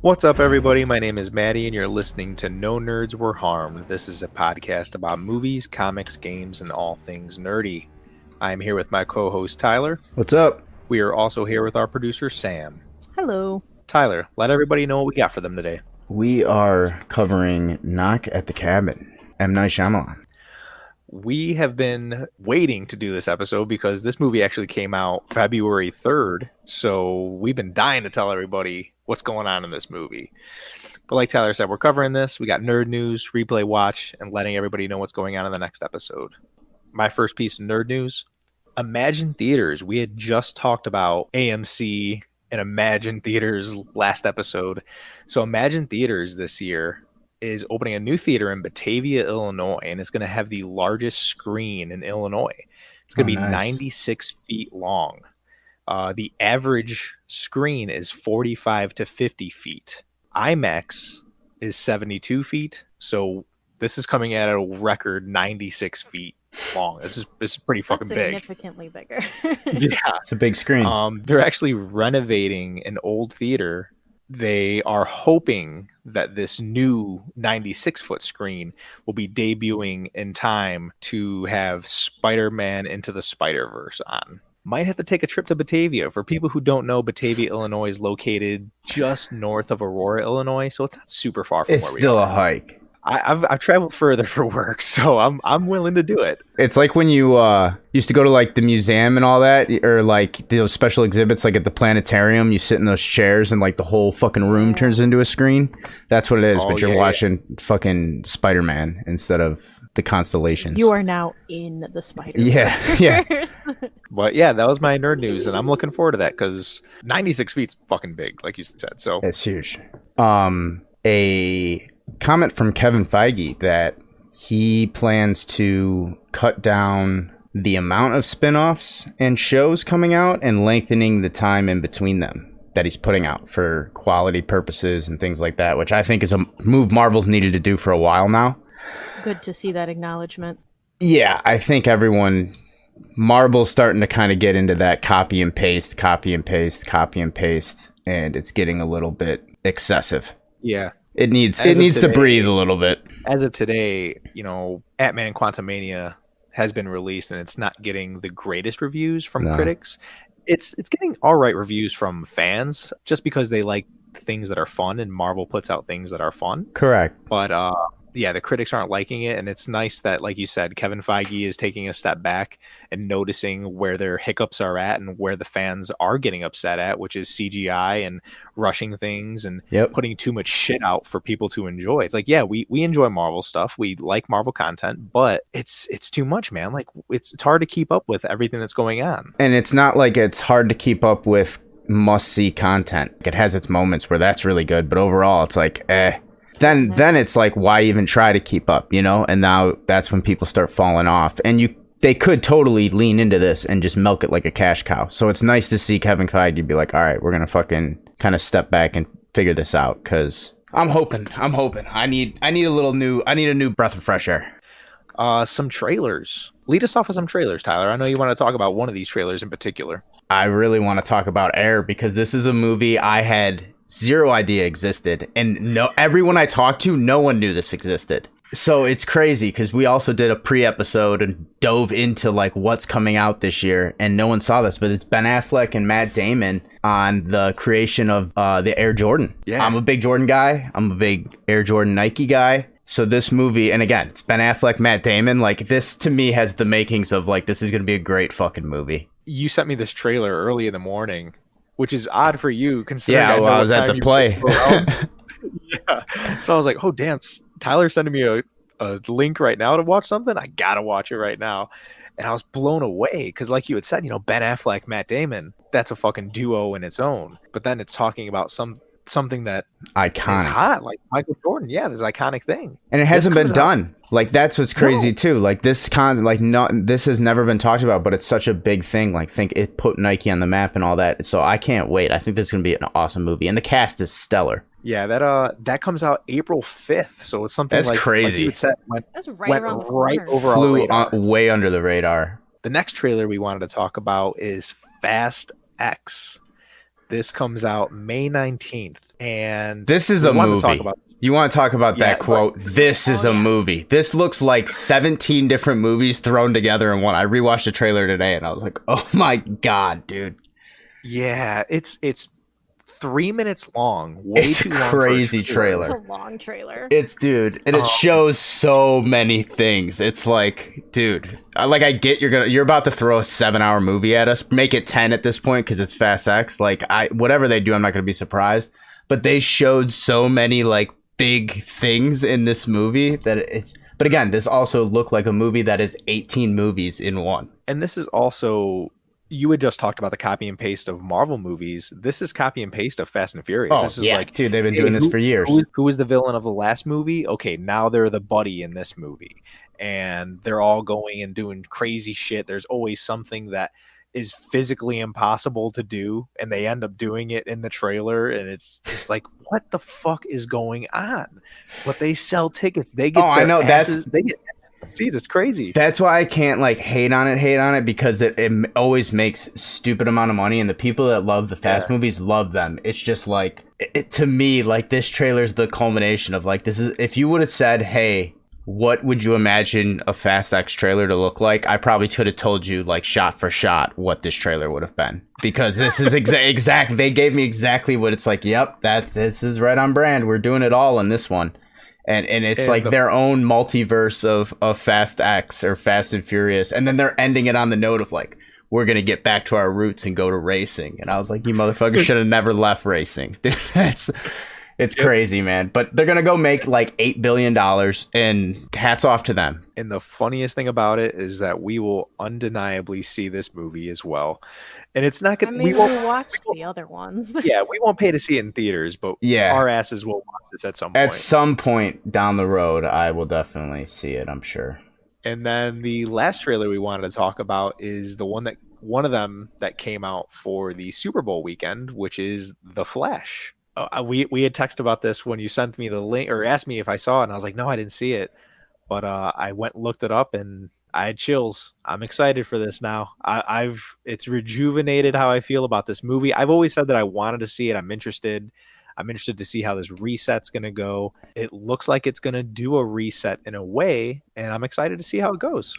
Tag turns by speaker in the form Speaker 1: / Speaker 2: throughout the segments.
Speaker 1: What's up, everybody? My name is Matty, and you're listening to No Nerds Were Harmed. This is a podcast about movies, comics, games, and all things nerdy. I am here with my co-host, Tyler.
Speaker 2: What's up?
Speaker 1: We are also here with our producer, Sam.
Speaker 3: Hello.
Speaker 1: Tyler, let everybody know what we got for them today.
Speaker 2: We are covering Knock at the Cabin, M. Night Shyamalan.
Speaker 1: We have been waiting to do this episode because this movie actually came out February 3rd, so we've been dying to tell everybody what's going on in this movie. But like Tyler said, we're covering this. We got nerd news, replay watch, and letting everybody know what's going on in the next episode. My first piece of nerd news, Imagine Theaters. We had just talked about AMC and Imagine Theaters last episode. So Imagine Theaters this year is opening a new theater in Batavia, Illinois, and it's going to have the largest screen in Illinois. It's going to be 96 feet long. The average screen is 45 to 50 feet. IMAX is 72 feet, so this is coming at a record 96 feet long. This is pretty fucking big.
Speaker 3: Significantly bigger.
Speaker 1: Yeah.
Speaker 2: It's a big screen.
Speaker 1: They're actually renovating an old theater. They are hoping that this new 96-foot screen will be debuting in time to have Spider-Man Into the Spider-Verse on. Might have to take a trip to Batavia. For people who don't know, Batavia, Illinois is located just north of Aurora, Illinois, so it's not super far from where we are.
Speaker 2: It's still a hike.
Speaker 1: I've traveled further for work, so I'm willing to do it.
Speaker 2: It's like when you used to go to like the museum and all that, or like those special exhibits, like at the planetarium. You sit in those chairs and like the whole fucking room turns into a screen. That's what it is. But you're watching fucking Spider-Man instead of the constellations.
Speaker 3: You are now in the Spider-Verse.
Speaker 2: Yeah.
Speaker 1: But yeah, that was my nerd news, and I'm looking forward to that because 96 feet's fucking big, like you said. So
Speaker 2: it's huge. A comment from Kevin Feige that he plans to cut down the amount of spin-offs and shows coming out and lengthening the time in between them that he's putting out for quality purposes and things like that, which I think is a move Marvel's needed to do for a while now.
Speaker 3: Good to see that acknowledgement.
Speaker 2: Yeah, I think Marvel's starting to kind of get into that copy and paste, and it's getting a little bit excessive.
Speaker 1: Yeah.
Speaker 2: It needs to breathe a little bit.
Speaker 1: As of today, Ant-Man Quantumania has been released, and it's not getting the greatest reviews from critics. It's getting all right reviews from fans, just because they like things that are fun, and Marvel puts out things that are fun.
Speaker 2: Correct.
Speaker 1: But yeah, the critics aren't liking it, and it's nice that, like you said, Kevin Feige is taking a step back and noticing where their hiccups are at and where the fans are getting upset at, which is CGI and rushing things and putting too much shit out for people to enjoy. It's like, yeah, we enjoy Marvel stuff. We like Marvel content, but it's too much, man. Like, it's hard to keep up with everything that's going on.
Speaker 2: And it's not like it's hard to keep up with must-see content. It has its moments where that's really good, but overall, it's like, Then it's like, why even try to keep up, And now that's when people start falling off. And they could totally lean into this and just milk it like a cash cow. So it's nice to see Kevin Feige be like, all right, we're going to fucking kind of step back and figure this out. Because I'm hoping. I need a new breath of fresh air.
Speaker 1: Some trailers. Lead us off with some trailers, Tyler. I know you want to talk about one of these trailers in particular.
Speaker 2: I really want to talk about Air because this is a movie I had zero idea existed, and everyone I talked to, no one knew this existed. So it's crazy because we also did a pre-episode and dove into like what's coming out this year, and no one saw this, but it's Ben Affleck and Matt Damon on the creation of the Air Jordan. Yeah, I'm a big Jordan guy. I'm a big Air Jordan Nike guy. So this movie, and again, it's Ben Affleck, Matt Damon. Like, this to me has the makings of like, this is going to be a great fucking movie.
Speaker 1: You sent me this trailer early in the morning, which is odd for you considering
Speaker 2: I was at the play.
Speaker 1: Yeah. So I was like, oh, damn, Tyler's sending me a link right now to watch something. I got to watch it right now. And I was blown away because, like you had said, Ben Affleck, Matt Damon, that's a fucking duo in its own. But then it's talking about something that
Speaker 2: iconic,
Speaker 1: is hot, like Michael Jordan. Yeah, this iconic thing.
Speaker 2: And it hasn't been done. Like, that's what's crazy too. Like, this has never been talked about, but it's such a big thing. Like, think it put Nike on the map and all that. So I can't wait. I think this is gonna be an awesome movie, and the cast is stellar.
Speaker 1: Yeah, that comes out April 5th. So it's something
Speaker 2: that's crazy.
Speaker 1: Like you said,
Speaker 3: that's right around the corner.
Speaker 1: Over
Speaker 2: Flew way under the radar.
Speaker 1: The next trailer we wanted to talk about is Fast X. This comes out May 19th. And
Speaker 2: this is
Speaker 1: we
Speaker 2: a
Speaker 1: wanted to
Speaker 2: movie.
Speaker 1: talk about
Speaker 2: You want to talk about
Speaker 1: Yeah,
Speaker 2: that quote? This is a movie. This looks like 17 different movies thrown together in one. I rewatched the trailer today and I was like, oh my God, dude.
Speaker 1: Yeah, it's 3 minutes long. Way
Speaker 2: It's
Speaker 1: too
Speaker 2: a
Speaker 1: long for a
Speaker 2: crazy
Speaker 3: It's
Speaker 2: trailer.
Speaker 3: a long trailer.
Speaker 2: It's dude, and it shows so many things. It's like, dude, I get you're about to throw a 7-hour movie at us. Make it 10 at this point because it's Fast X. Like whatever they do, I'm not gonna be surprised. But they showed so many like big things in this movie that it's. But again, this also looked like a movie that is 18 movies in one.
Speaker 1: And this is also, you had just talked about the copy and paste of Marvel movies. This is copy and paste of Fast and Furious.
Speaker 2: Oh,
Speaker 1: This is
Speaker 2: yeah,
Speaker 1: like,
Speaker 2: dude, they've been doing this for years.
Speaker 1: Who was the villain of the last movie? Okay, now they're the buddy in this movie. And they're all going and doing crazy shit. There's always something that is physically impossible to do, and they end up doing it in the trailer, and it's just like, what the fuck is going on? But they sell tickets. They get
Speaker 2: I know
Speaker 1: they get see, that's crazy.
Speaker 2: That's why I can't like hate on it because it always makes stupid amount of money, and the people that love the Fast movies love them. It's just like to me, like this trailer's the culmination of like this is if you would have said, hey, what would you imagine a Fast X trailer to look like? I probably could have told you like shot for shot what this trailer would have been, because this is exactly they gave me exactly what it's like. Yep, this is right on brand. We're doing it all in this one. And it's like their own multiverse of Fast X or Fast and Furious. And then they're ending it on the note of like, we're going to get back to our roots and go to racing. And I was like, you motherfuckers should have never left racing. It's crazy, man. But they're going to go make like $8 billion, and hats off to them.
Speaker 1: And the funniest thing about it is that we will undeniably see this movie as well. And it's not going to
Speaker 3: we watched the other ones.
Speaker 1: Yeah, we won't pay to see it in theaters, but our asses will watch this at some point.
Speaker 2: At some point down the road, I will definitely see it, I'm sure. And
Speaker 1: then the last trailer we wanted to talk about is the one of them that came out for the Super Bowl weekend, which is The Flash. We had texted about this when you sent me the link or asked me if I saw it, and I was like, no, I didn't see it. But I went and looked it up, and I had chills. I'm excited for this now. It's rejuvenated how I feel about this movie. I've always said that I wanted to see it. I'm interested. I'm interested to see how this reset's going to go. It looks like it's going to do a reset in a way, and I'm excited to see how it goes.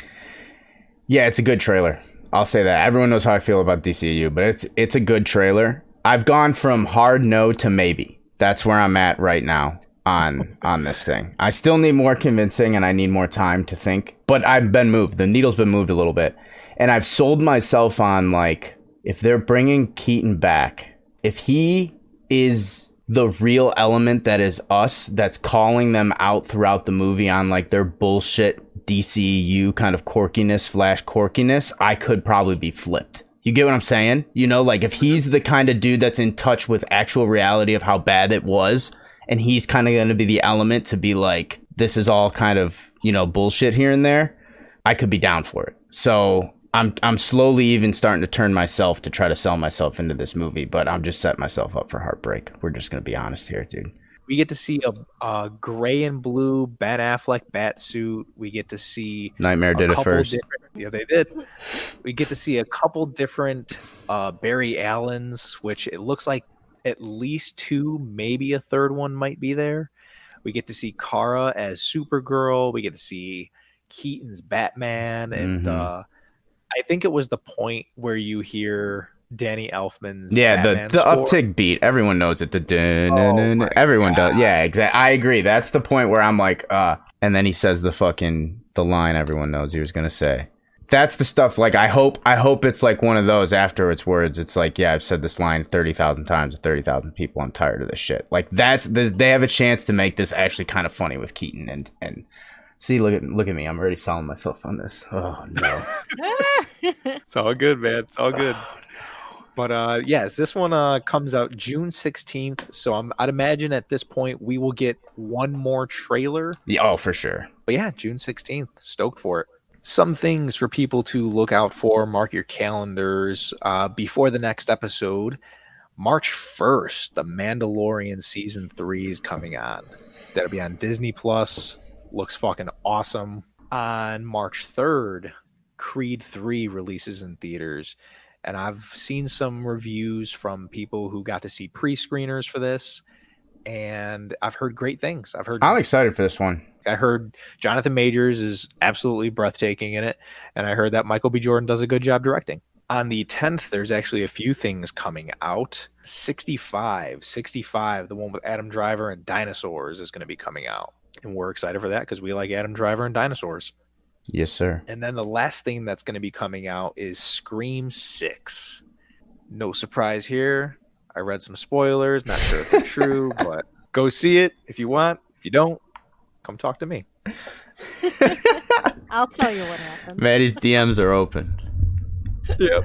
Speaker 2: Yeah, it's a good trailer. I'll say that. Everyone knows how I feel about DCU, but it's a good trailer. I've gone from hard no to maybe. That's where I'm at right now on this thing. I still need more convincing, and I need more time to think. But I've been moved. The needle's been moved a little bit. And I've sold myself on, like, if they're bringing Keaton back, if he is the real element that is us, that's calling them out throughout the movie on, like, their bullshit DCU kind of quirkiness, I could probably be flipped. You get what I'm saying? You know, like, if he's the kind of dude that's in touch with actual reality of how bad it was, and he's kind of going to be the element to be like, this is all kind of, you know, bullshit here and there, I could be down for it. So I'm slowly even starting to turn myself to try to sell myself into this movie, but I'm just setting myself up for heartbreak. We're just going to be honest here, dude.
Speaker 1: We get to see a gray and blue Ben Affleck bat suit. We get to see
Speaker 2: Nightmare did it first.
Speaker 1: Yeah, they did. We get to see a couple different Barry Allens, which it looks like at least two, maybe a third one might be there. We get to see Kara as Supergirl. We get to see Keaton's Batman, and I think it was the point where you hear Danny Elfman's Batman
Speaker 2: the
Speaker 1: score.
Speaker 2: uptick beat. Everyone knows it. Everyone does. Yeah, exactly. I agree. That's the point where I'm like, and then he says the line everyone knows he was gonna say. That's the stuff. Like, I hope it's like one of those afterwards words. It's like, yeah, I've said this line 30,000 times to 30,000 people. I'm tired of this shit. Like, they have a chance to make this actually kind of funny with Keaton and see, look at me. I'm already selling myself on this. Oh no.
Speaker 1: It's all good, man. It's all good. But yes, this one comes out June 16th. So I'd imagine at this point we will get one more trailer.
Speaker 2: Yeah, oh, for sure.
Speaker 1: But yeah, June 16th. Stoked for it. Some things for people to look out for. Mark your calendars before the next episode. March 1st, The Mandalorian Season 3 is coming on. That'll be on Disney+. Looks fucking awesome. On March 3rd, Creed 3 releases in theaters. And I've seen some reviews from people who got to see pre-screeners for this, and I've heard great things.
Speaker 2: I'm excited for this one.
Speaker 1: I heard Jonathan Majors is absolutely breathtaking in it, and I heard that Michael B. Jordan does a good job directing. On the 10th, there's actually a few things coming out. 65, the one with Adam Driver and dinosaurs, is going to be coming out. And we're excited for that because we like Adam Driver and dinosaurs.
Speaker 2: Yes, sir.
Speaker 1: And then the last thing that's going to be coming out is Scream 6. No surprise here. I read some spoilers. Not sure if they're true, but go see it if you want. If you don't, come talk to me.
Speaker 3: I'll tell you what happened.
Speaker 2: Matty's DMs are open.
Speaker 1: Yep.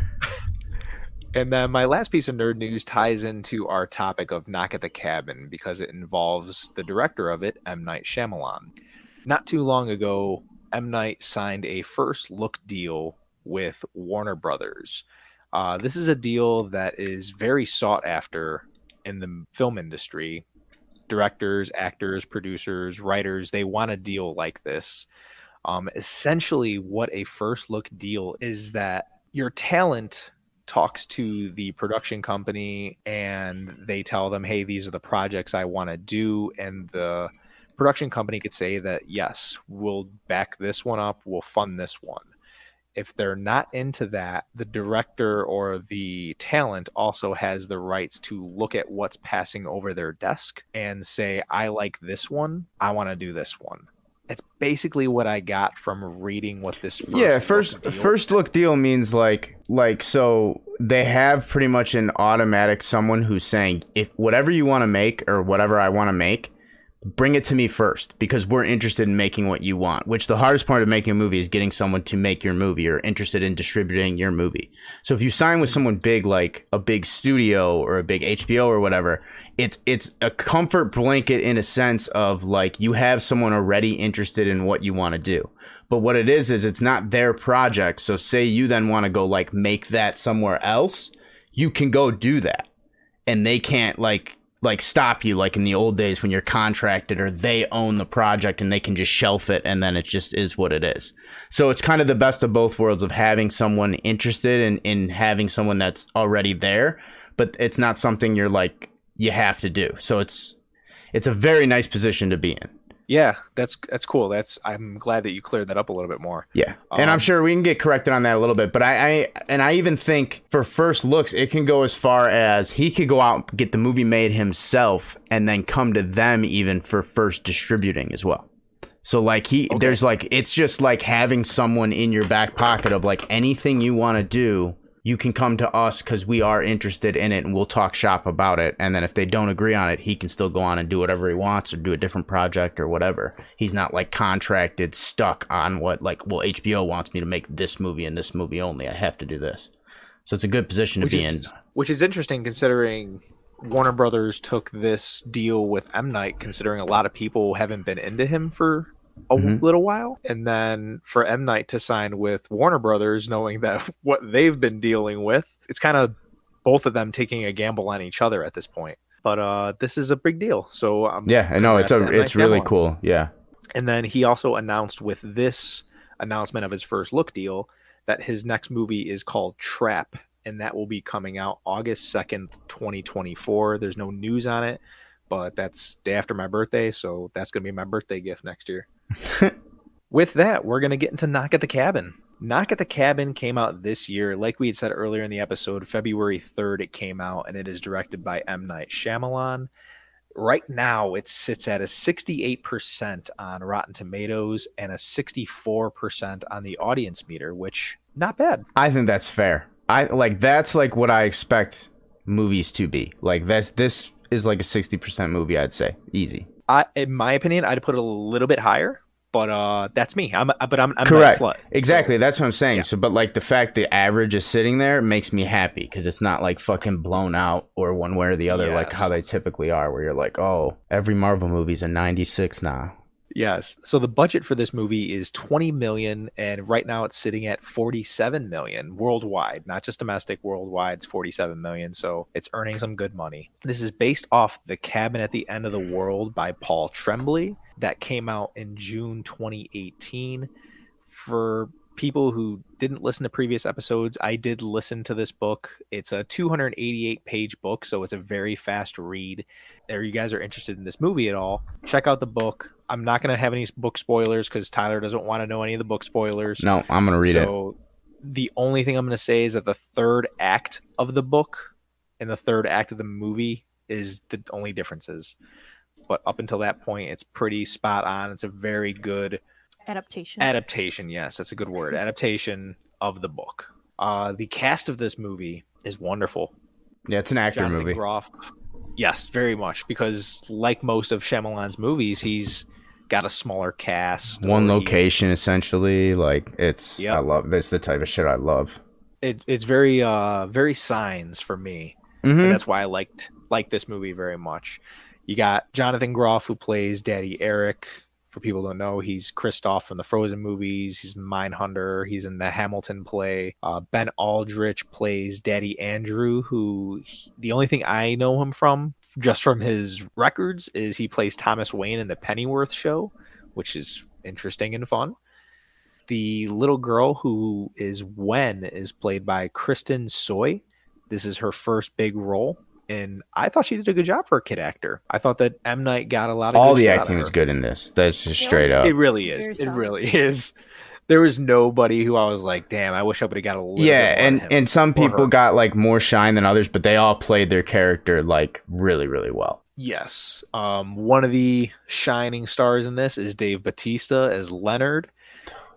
Speaker 1: And then my last piece of nerd news ties into our topic of Knock at the Cabin because it involves the director of it, M. Night Shyamalan. Not too long ago, M. Night signed a first look deal with Warner Brothers. This is a deal that is very sought after in the film industry. Directors, actors, producers, writers, they want a deal like this. Essentially, what a first look deal is that your talent talks to the production company and they tell them, hey, these are the projects I want to do. And the production company could say that, yes, we'll back this one up, we'll fund this one. If they're not into that, the director or the talent also has the rights to look at what's passing over their desk and say, I like this one, I want to do this one. It's basically what I got from reading what this
Speaker 2: first look deal means like so they have pretty much an automatic someone who's saying, if whatever you want to make or whatever I want to make, bring it to me first because we're interested in making what you want, which the hardest part of making a movie is getting someone to make your movie or interested in distributing your movie. So if you sign with someone big, like a big studio or a big HBO or whatever, it's a comfort blanket in a sense of like you have someone already interested in what you want to do. But what it is it's not their project. So say you then want to go like make that somewhere else, you can go do that. And they can't like stop you like in the old days when you're contracted or they own the project and they can just shelf it and then it just is what it is. So it's kind of the best of both worlds of having someone interested in having someone that's already there, but it's not something you're like you have to do. So it's a very nice position to be in.
Speaker 1: Yeah, that's cool. I'm glad that you cleared that up a little bit more.
Speaker 2: Yeah, and I'm sure we can get corrected on that a little bit. But I even think for first looks, it can go as far as he could go out and get the movie made himself, and then come to them even for first distributing as well. So like there's like it's just like having someone in your back pocket of like anything you want to do. You can come to us because we are interested in it and we'll talk shop about it. And then if they don't agree on it, he can still go on and do whatever he wants or do a different project or whatever. He's not like contracted, stuck on what like, well, HBO wants me to make this movie and this movie only. I have to do this. So it's a good position to be in.
Speaker 1: Which is interesting considering Warner Brothers took this deal with M. Night, considering a lot of people haven't been into him for a little while, and then for M. Night to sign with Warner Brothers, knowing that what they've been dealing with, it's kind of both of them taking a gamble on each other at this point. But this is a big deal. So I know
Speaker 2: it's really cool. Yeah.
Speaker 1: And then he also announced with this announcement of his first look deal that his next movie is called Trap, and that will be coming out August 2nd, 2024. There's no news on it, but that's day after my birthday, so that's going to be my birthday gift next year. With that, we're going to get into Knock at the Cabin. Knock at the Cabin came out this year. Like we had said earlier in the episode, February 3rd it came out, and it is directed by M. Night Shyamalan. Right now, it sits at a 68% on Rotten Tomatoes and a 64% on the audience meter, which, not bad.
Speaker 2: I think that's fair. That's like what I expect movies to be. Like, this is like a 60% movie, I'd say. Easy.
Speaker 1: In my opinion, I'd put it a little bit higher, but that's me. I'm
Speaker 2: correct.
Speaker 1: Not a slut.
Speaker 2: Exactly, that's what I'm saying.
Speaker 1: Yeah.
Speaker 2: So, but like the fact the average is sitting there makes me happy because it's not like fucking blown out or one way or the other, like how they typically are, where you're like, oh, every Marvel movie's a 96 now.
Speaker 1: Yes. So the budget for this movie is $20 million, and right now it's sitting at $47 million worldwide, not just domestic. Worldwide, it's $47 million. So it's earning some good money. This is based off The Cabin at the End of the World by Paul Tremblay that came out in June 2018. For people who didn't listen to previous episodes, I did listen to this book. It's a 288-page book, so it's a very fast read. If you guys are interested in this movie at all, check out the book. I'm not going to have any book spoilers because Tyler doesn't want to know any of the book spoilers.
Speaker 2: No, I'm going to read it.
Speaker 1: So the only thing I'm going to say is that the third act of the book and the third act of the movie is the only differences. But up until that point, it's pretty spot on. It's a very good adaptation. Yes, that's a good word. Adaptation of the book. The cast of this movie is wonderful.
Speaker 2: Yeah, it's an actor
Speaker 1: Jonathan
Speaker 2: movie.
Speaker 1: Groff, yes, very much, because like most of Shyamalan's movies, he's got a smaller cast.
Speaker 2: One location, essentially. Like, it's,
Speaker 1: Yep.
Speaker 2: I love, that's the type of shit I love.
Speaker 1: It's very very Signs for me.
Speaker 2: Mm-hmm.
Speaker 1: And that's why I liked this movie very much. You got Jonathan Groff, who plays Daddy Eric. For people who don't know, he's Kristoff from the Frozen movies. He's in Mindhunter. He's in the Hamilton play. Ben Aldrich plays Daddy Andrew, the only thing I know him from, just from his records, is he plays Thomas Wayne in the Pennyworth show, which is interesting and fun. The little girl who is Wen is played by Kristen Soy. This is her first big role, and I thought she did a good job for a kid actor. I thought that M. Night got a lot of
Speaker 2: all
Speaker 1: good
Speaker 2: the
Speaker 1: shit out of
Speaker 2: acting
Speaker 1: her.
Speaker 2: was good in this. That's just straight up.
Speaker 1: It really is.
Speaker 3: Very
Speaker 1: It
Speaker 3: solid.
Speaker 1: really is. There was nobody who I was like, damn, I wish I would have got a little
Speaker 2: Yeah,
Speaker 1: bit more of him
Speaker 2: and some
Speaker 1: or
Speaker 2: people
Speaker 1: her.
Speaker 2: got like more shine than others, but they all played their character like really, really well.
Speaker 1: Yes. One of the shining stars in this is Dave Bautista as Leonard.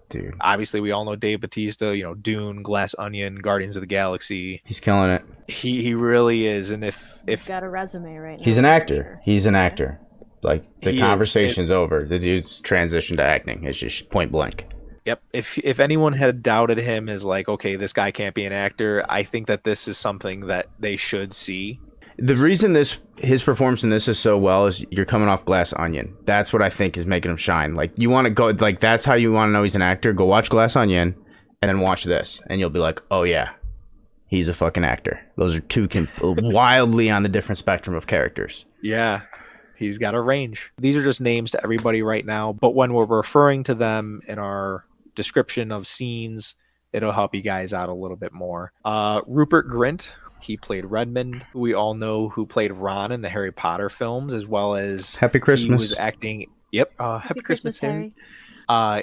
Speaker 2: Dude,
Speaker 1: Obviously, we all know Dave Bautista, Dune, Glass Onion, Guardians of the Galaxy.
Speaker 2: he's killing it.
Speaker 1: He really is. And
Speaker 3: He's got a resume right now.
Speaker 2: He's an
Speaker 3: for
Speaker 2: actor.
Speaker 3: sure.
Speaker 2: He's an actor. Like, the
Speaker 1: He is.
Speaker 2: conversation's over. The dude's transitioned to acting. It's just point blank.
Speaker 1: Yep. If anyone had doubted him as like, okay, this guy can't be an actor, I think that this is something that they should see.
Speaker 2: The reason his performance in this is so well is you're coming off Glass Onion. That's what I think is making him shine. Like, you want to go, like, that's how you want to know he's an actor. Go watch Glass Onion and then watch this, and you'll be like, oh yeah, he's a fucking actor. Those are two wildly on the different spectrum of characters.
Speaker 1: Yeah. He's got a range. These are just names to everybody right now, but when we're referring to them in our description of scenes, it'll help you guys out a little bit more. Rupert Grint, he played Redmond. We all know who played Ron in the Harry Potter films, as well as
Speaker 2: Happy Christmas.
Speaker 1: He was acting. Yep. Happy Christmas, Harry.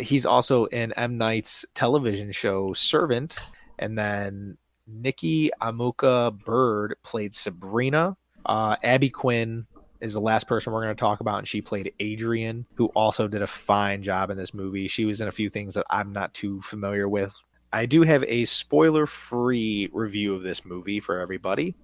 Speaker 1: He's also in M. Night's television show Servant, and then Nikki Amuka Bird played Sabrina. Abby Quinn is the last person we're going to talk about, and she played Adrian, who also did a fine job in this movie. She was in a few things that I'm not too familiar with. I do have a spoiler-free review of this movie for everybody.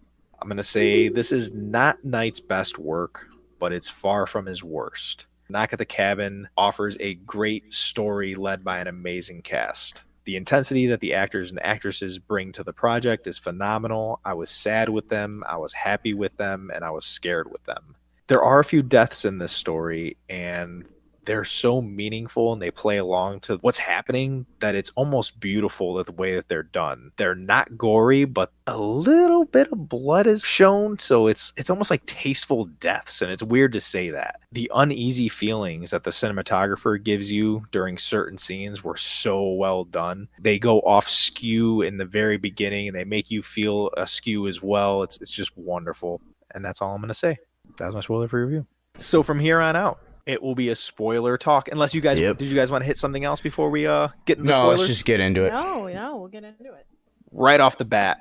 Speaker 1: I'm going to say this is not Knight's best work, but it's far from his worst. Knock at the Cabin offers a great story led by an amazing cast. The intensity that the actors and actresses bring to the project is phenomenal. I was sad with them, I was happy with them, and I was scared with them. There are a few deaths in this story, and they're so meaningful and they play along to what's happening that it's almost beautiful that the way that they're done. They're not gory, but a little bit of blood is shown, so it's almost like tasteful deaths, and it's weird to say that. The uneasy feelings that the cinematographer gives you during certain scenes were so well done. They go off skew in the very beginning and they make you feel askew as well. It's just wonderful. And that's all I'm going to say. That was my spoiler-free review. So from here on out, it will be a spoiler talk. Unless you guys, Did you guys want to hit something else before we get into spoilers?
Speaker 2: Let's just get into it.
Speaker 3: No, we'll get into it.
Speaker 1: Right off the bat,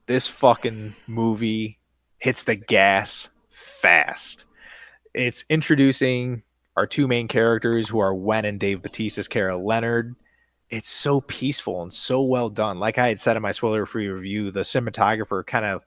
Speaker 1: this fucking movie hits the gas fast. It's introducing our two main characters, who are Wen and Dave Bautista's character, Leonard. It's so peaceful and so well done. Like I had said in my spoiler-free review, the cinematographer kind of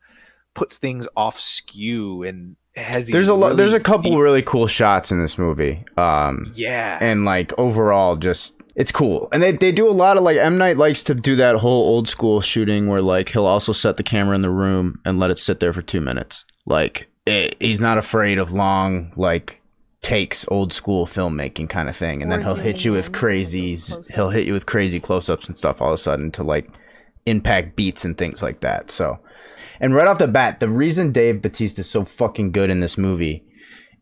Speaker 1: puts things off skew and has these
Speaker 2: there's a couple really cool shots in this movie.
Speaker 1: Yeah.
Speaker 2: And like overall just it's cool. And they do a lot of like M. Night likes to do that whole old school shooting where like he'll also set the camera in the room and let it sit there for 2 minutes. Like he's not afraid of long like takes, old school filmmaking kind of thing. And then he'll hit you with he'll hit you with crazy close-ups and stuff all of a sudden to like impact beats and things like that. So, and right off the bat, the reason Dave Bautista is so fucking good in this movie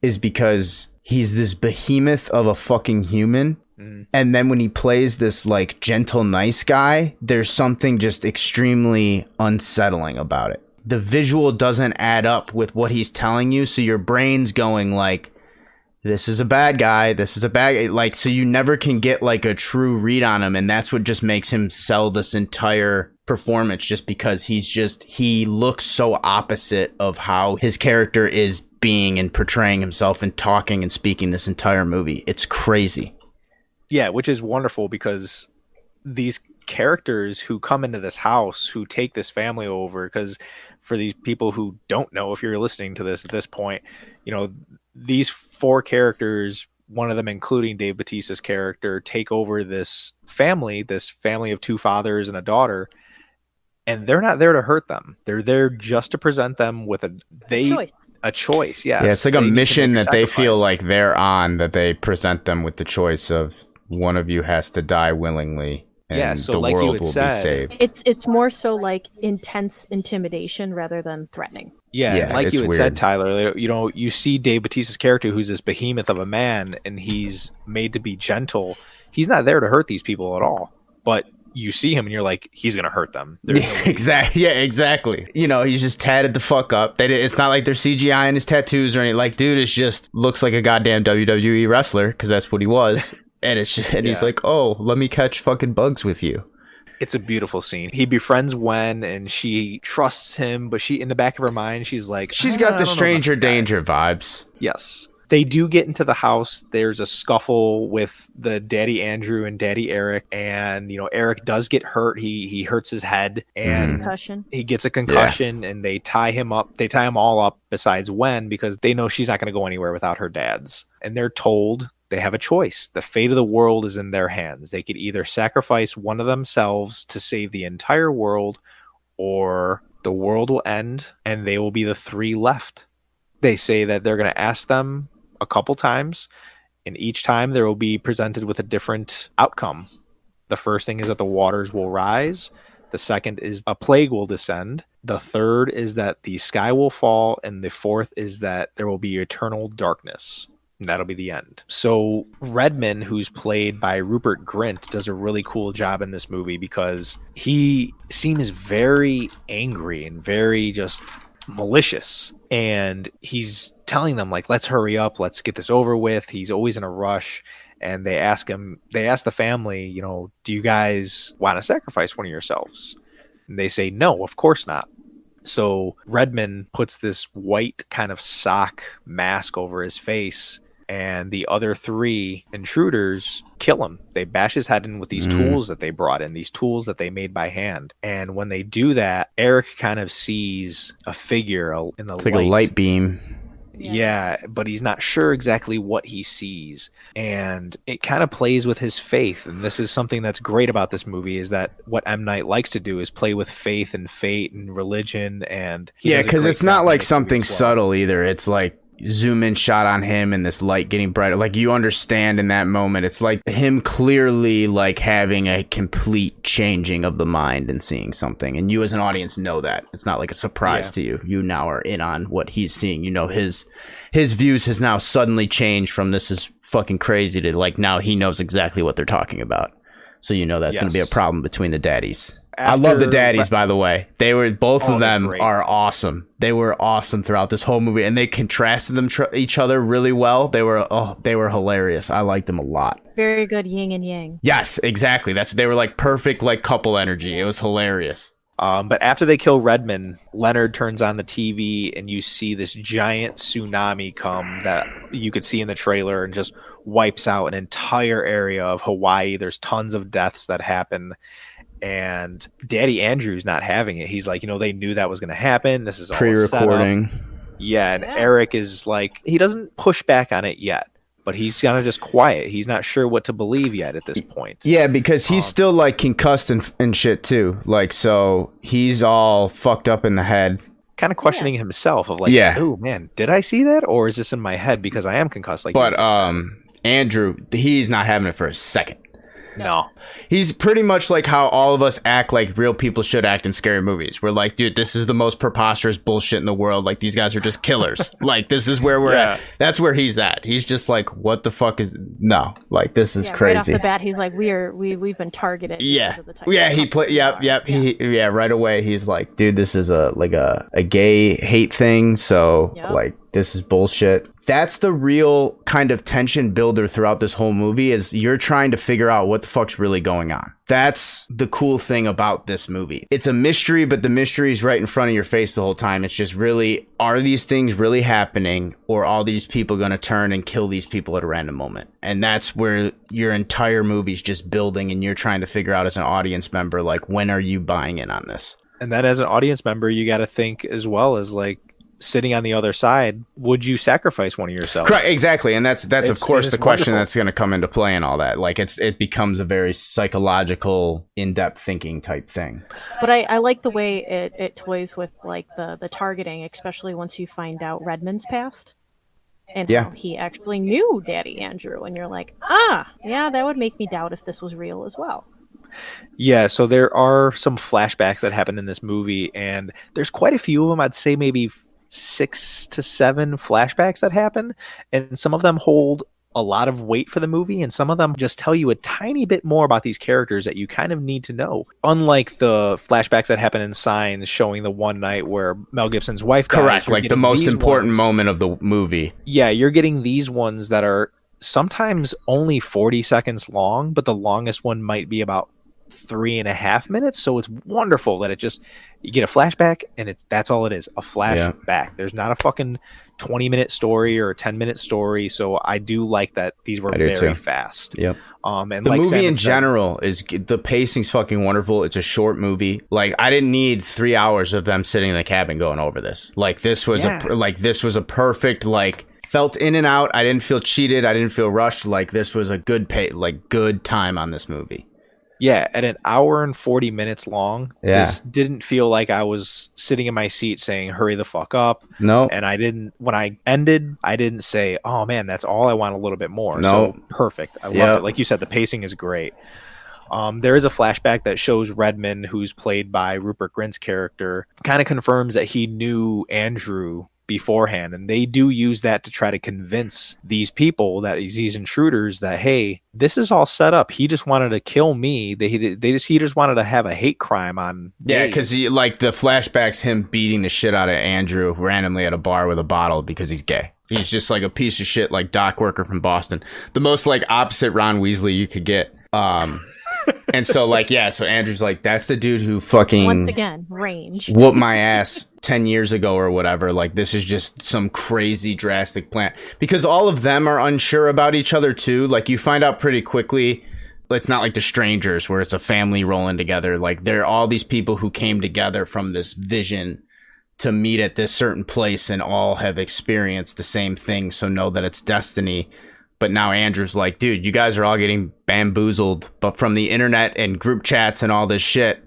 Speaker 2: is because he's this behemoth of a fucking human, And then when he plays this like gentle, nice guy, there's something just extremely unsettling about it. The visual doesn't add up with what he's telling you. So your brain's going like, this is a bad guy. This is a bad guy. Like, so you never can get like a true read on him. And that's what just makes him sell this entire performance, just because he looks so opposite of how his character is being and portraying himself and talking and speaking this entire movie. It's crazy.
Speaker 1: Yeah, which is wonderful because these characters who come into this house, who take this family over, because for these people who don't know, if you're listening to this at this point, you know, these four characters, one of them including Dave Bautista's character, take over this family of two fathers and a daughter, and they're not there to hurt them. They're there just to present them with a choice. Yes.
Speaker 2: Yeah, it's like a mission that they feel like they're on, that they present them with the choice of one of you has to die willingly. And
Speaker 1: so
Speaker 2: the
Speaker 1: like
Speaker 2: world
Speaker 1: you had
Speaker 2: will
Speaker 1: said,
Speaker 2: be saved.
Speaker 3: It's more so like intense intimidation rather than threatening.
Speaker 1: Yeah, like you had
Speaker 2: weird.
Speaker 1: said, Tyler, you know, you see Dave Bautista's character, who's this behemoth of a man, and he's made to be gentle. He's not there to hurt these people at all. But you see him and you're like, he's going to hurt them.
Speaker 2: Exactly. Yeah, exactly. You know, he's just tatted the fuck up. It's not like they're CGI in his tattoos or anything. Like, dude is just looks like a goddamn WWE wrestler, because that's what he was. And it's just, and he's like, oh, let me catch fucking bugs with you.
Speaker 1: It's a beautiful scene. He befriends Gwen and she trusts him, but she, in the back of her mind, she's like,
Speaker 2: she's got the stranger danger vibes.
Speaker 1: Yes. They do get into the house. There's a scuffle with the Daddy Andrew and Daddy Eric, and you know, Eric does get hurt. He hurts his head and
Speaker 3: Concussion.
Speaker 1: He gets a concussion, and they tie him up. They tie him all up besides Gwen, because they know she's not going to go anywhere without her dad's. And they're told they have a choice. The fate of the world is in their hands. They could either sacrifice one of themselves to save the entire world, or the world will end and they will be the three left. They say that they're going to ask them a couple times, and each time they will be presented with a different outcome. The first thing is that the waters will rise. The second is a plague will descend. The third is that the sky will fall. And the fourth is that there will be eternal darkness. And that'll be the end. So Redman, who's played by Rupert Grint, does a really cool job in this movie, because he seems very angry and very just malicious, and he's telling them like, let's hurry up, let's get this over with. He's always in a rush. And they ask the family, you know, do you guys want to sacrifice one of yourselves? And they say, no, of course not. So Redman puts this white kind of sock mask over his face, and the other three intruders kill him. They bash his head in with these tools that they brought in, these tools that they made by hand. And when they do that, Eric kind of sees a figure in the light.
Speaker 2: Like a light beam.
Speaker 1: Yeah, but he's not sure exactly what he sees. And it kind of plays with his faith. And this is something that's great about this movie, is that what M. Night likes to do is play with faith and fate and religion. And
Speaker 2: because it's not like something subtle either. It's like zoom in shot on him and this light getting brighter. Like, you understand in that moment, it's like him clearly like having a complete changing of the mind and seeing something, and you as an audience know that. It's not like a surprise to you. You now are in on what he's seeing. You know, his views has now suddenly changed from this is fucking crazy to like now he knows exactly what they're talking about. So you know that's going to be a problem between the daddies. I love the daddies, by the way. They were both of them are awesome. They were awesome throughout this whole movie, and they contrasted them each other really well. They were hilarious. I liked them a lot.
Speaker 3: Very good yin and yang.
Speaker 2: Yes, exactly. They were like perfect like couple energy. It was hilarious.
Speaker 1: But after they kill Redman, Leonard turns on the TV, and you see this giant tsunami come that you could see in the trailer and just wipes out an entire area of Hawaii. There's tons of deaths that happen. And Daddy Andrew's not having it. He's like, you know, they knew that was going to happen. This is all
Speaker 2: pre-recording.
Speaker 1: Yeah, and Eric is like, he doesn't push back on it yet, but he's kind of just quiet. He's not sure what to believe yet at this point.
Speaker 2: Yeah, because he's still like concussed and shit too. Like, so he's all fucked up in the head.
Speaker 1: Kind of questioning himself of like, oh man, did I see that? Or is this in my head because I am concussed? Like,
Speaker 2: but Andrew, he's not having it for a second.
Speaker 1: No.
Speaker 2: He's pretty much like how all of us act like real people should act in scary movies. We're like, dude, this is the most preposterous bullshit in the world. Like, these guys are just killers. Like, this is where we're at. That's where he's at. He's just like, what the fuck is... No, like this is
Speaker 3: Yeah,
Speaker 2: crazy.
Speaker 3: right off the bat, he's like, we've been targeted.
Speaker 2: Yeah,
Speaker 3: because of the type
Speaker 2: yeah.
Speaker 3: of
Speaker 2: He
Speaker 3: company
Speaker 2: play.
Speaker 3: we
Speaker 2: Yep,
Speaker 3: are.
Speaker 2: yep. Yeah, right away. He's like, dude, this is a gay hate thing. So
Speaker 3: Yep.
Speaker 2: like, this is bullshit. That's the real kind of tension builder throughout this whole movie is you're trying to figure out what the fuck's really going on. That's the cool thing about this movie. It's a mystery, but the mystery is right in front of your face the whole time. It's just really, are these things really happening, or are these people going to turn and kill these people at a random moment? And that's where your entire movie's just building, and you're trying to figure out as an audience member, like, when are you buying in on this?
Speaker 1: And then as an audience member, you got to think as well as like sitting on the other side, would you sacrifice one of yourselves?
Speaker 2: Correct, exactly, and that's of course the question
Speaker 1: wonderful.
Speaker 2: that's going to come into play and all that. Like it becomes a very psychological, in-depth thinking type thing.
Speaker 3: But I like the way it toys with like the targeting, especially once you find out Redmond's past and
Speaker 2: Yeah.
Speaker 3: how he actually knew Daddy Andrew, and you're like, yeah, that would make me doubt if this was real as well.
Speaker 1: Yeah, so there are some flashbacks that happen in this movie, and there's quite a few of them. I'd say maybe 6 to 7 flashbacks that happen, and some of them hold a lot of weight for the movie, and some of them just tell you a tiny bit more about these characters that you kind of need to know. Unlike the flashbacks that happen in Signs, showing the one night where Mel Gibson's wife dies.
Speaker 2: Correct, like the most important moment of the movie.
Speaker 1: Yeah, you're getting these ones that are sometimes only 40 seconds long, but the longest one might be about 3.5 minutes. So it's wonderful that you get a flashback, and that's all it is, a flashback. Yeah. There's not a fucking 20-minute story or a 10-minute story. So I do like that these were very fast.
Speaker 2: Yep.
Speaker 1: And
Speaker 2: the
Speaker 1: like
Speaker 2: movie in general is, the pacing's fucking wonderful. It's a short movie. Like, I didn't need 3 hours of them sitting in the cabin going over this. Like, this was a perfect, like, felt in and out. I didn't feel cheated. I didn't feel rushed. Like, this was a good good time on this movie.
Speaker 1: Yeah, at an hour and 40 minutes long, this didn't feel like I was sitting in my seat saying, hurry the fuck up.
Speaker 2: No.
Speaker 1: And when I ended, I didn't say, oh man, that's all I want, a little bit more.
Speaker 2: No.
Speaker 1: So perfect. I love it. Like you said, the pacing is great. There is a flashback that shows Redmond, who's played by Rupert Grint's character, kind of confirms that he knew Andrew beforehand, and they do use that to try to convince these people, that these intruders, that hey, this is all set up. He just wanted to kill me. He just wanted to have a hate crime on me.
Speaker 2: Yeah, because like the flashbacks, him beating the shit out of Andrew randomly at a bar with a bottle because he's gay. He's just like a piece of shit, like dock worker from Boston, the most like opposite Ron Weasley you could get. And so like, yeah, so Andrew's like, that's the dude who fucking
Speaker 3: once again range
Speaker 2: whooped my ass 10 years ago or whatever. Like, this is just some crazy drastic plan, because all of them are unsure about each other too. Like, you find out pretty quickly, it's not like The Strangers where it's a family rolling together. Like, there are all these people who came together from this vision to meet at this certain place and all have experienced the same thing, so know that it's destiny. But now Andrew's like, dude, you guys are all getting bamboozled, but from the internet and group chats and all this shit,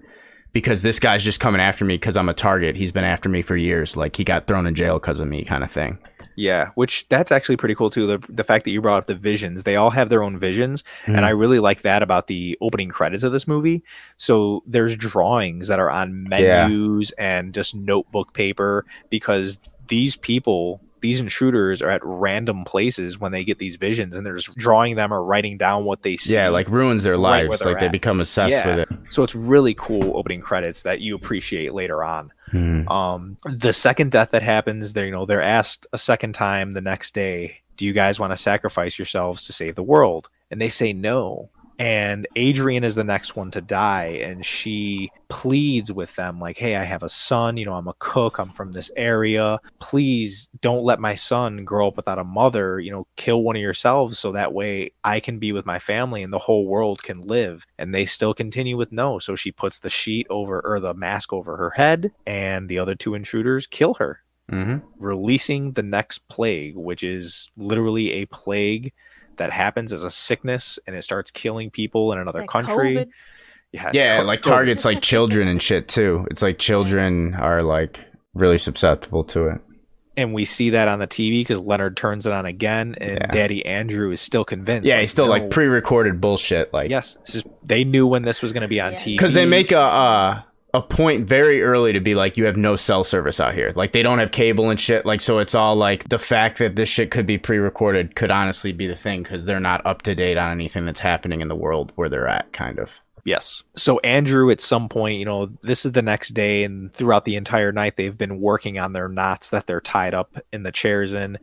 Speaker 2: because this guy's just coming after me because I'm a target. He's been after me for years. Like, he got thrown in jail because of me, kind of thing.
Speaker 1: Yeah, which that's actually pretty cool too. The fact that you brought up the visions, they all have their own visions, and I really like that about the opening credits of this movie. So there's drawings that are on menus and just notebook paper, because these people, these intruders, are at random places when they get these visions, and they're just drawing them or writing down what they see.
Speaker 2: Yeah, like ruins their lives. Like, they become obsessed with it.
Speaker 1: So it's really cool opening credits that you appreciate later on. The second death that happens, they're asked a second time the next day, do you guys want to sacrifice yourselves to save the world? And they say no. And Adrian is the next one to die, and she pleads with them like, hey, I have a son, I'm a cook, I'm from this area, please don't let my son grow up without a mother, kill one of yourselves so that way I can be with my family and the whole world can live. And they still continue with no. So she puts the sheet over, or the mask over her head, and the other two intruders kill her, releasing the next plague, which is literally a plague that happens as a sickness, and it starts killing people in another country.
Speaker 3: COVID.
Speaker 2: Yeah, like
Speaker 1: COVID.
Speaker 2: targets like children and shit too. It's like children are like really susceptible to it.
Speaker 1: And we see that on the TV because Leonard turns it on again, and Daddy Andrew is still convinced.
Speaker 2: Yeah, he's still like pre-recorded bullshit. Like,
Speaker 1: yes, they knew when this was going to be on TV.
Speaker 2: Because they make a a point very early to be like, you have no cell service out here. Like, they don't have cable and shit. Like, so it's all like the fact that this shit could be pre-recorded could honestly be the thing, because they're not up to date on anything that's happening in the world where they're at, kind of.
Speaker 1: Yes. So Andrew, at some point, this is the next day, and throughout the entire night, they've been working on their knots that they're tied up in the chairs in,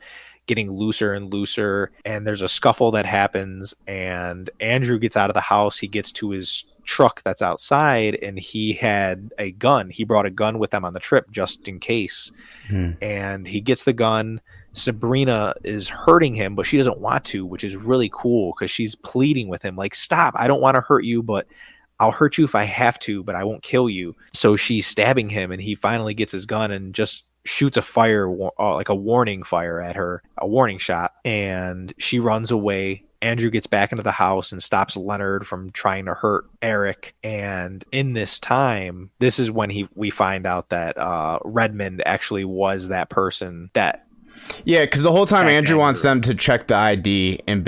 Speaker 1: getting looser and looser. And there's a scuffle that happens, and Andrew gets out of the house. He gets to his truck that's outside, and he had a gun. He brought a gun with him on the trip just in case. And he gets the gun. Sabrina is hurting him, but she doesn't want to, which is really cool because she's pleading with him, like, stop, I don't want to hurt you, but I'll hurt you if I have to, but I won't kill you. So she's stabbing him, and he finally gets his gun and just shoots a fire, like a warning fire at her, a warning shot, and she runs away. Andrew gets back into the house and stops Leonard from trying to hurt Eric. And in this time, this is when we find out that Redmond actually was that person that...
Speaker 2: Yeah, because the whole time Andrew wants them to check the ID, and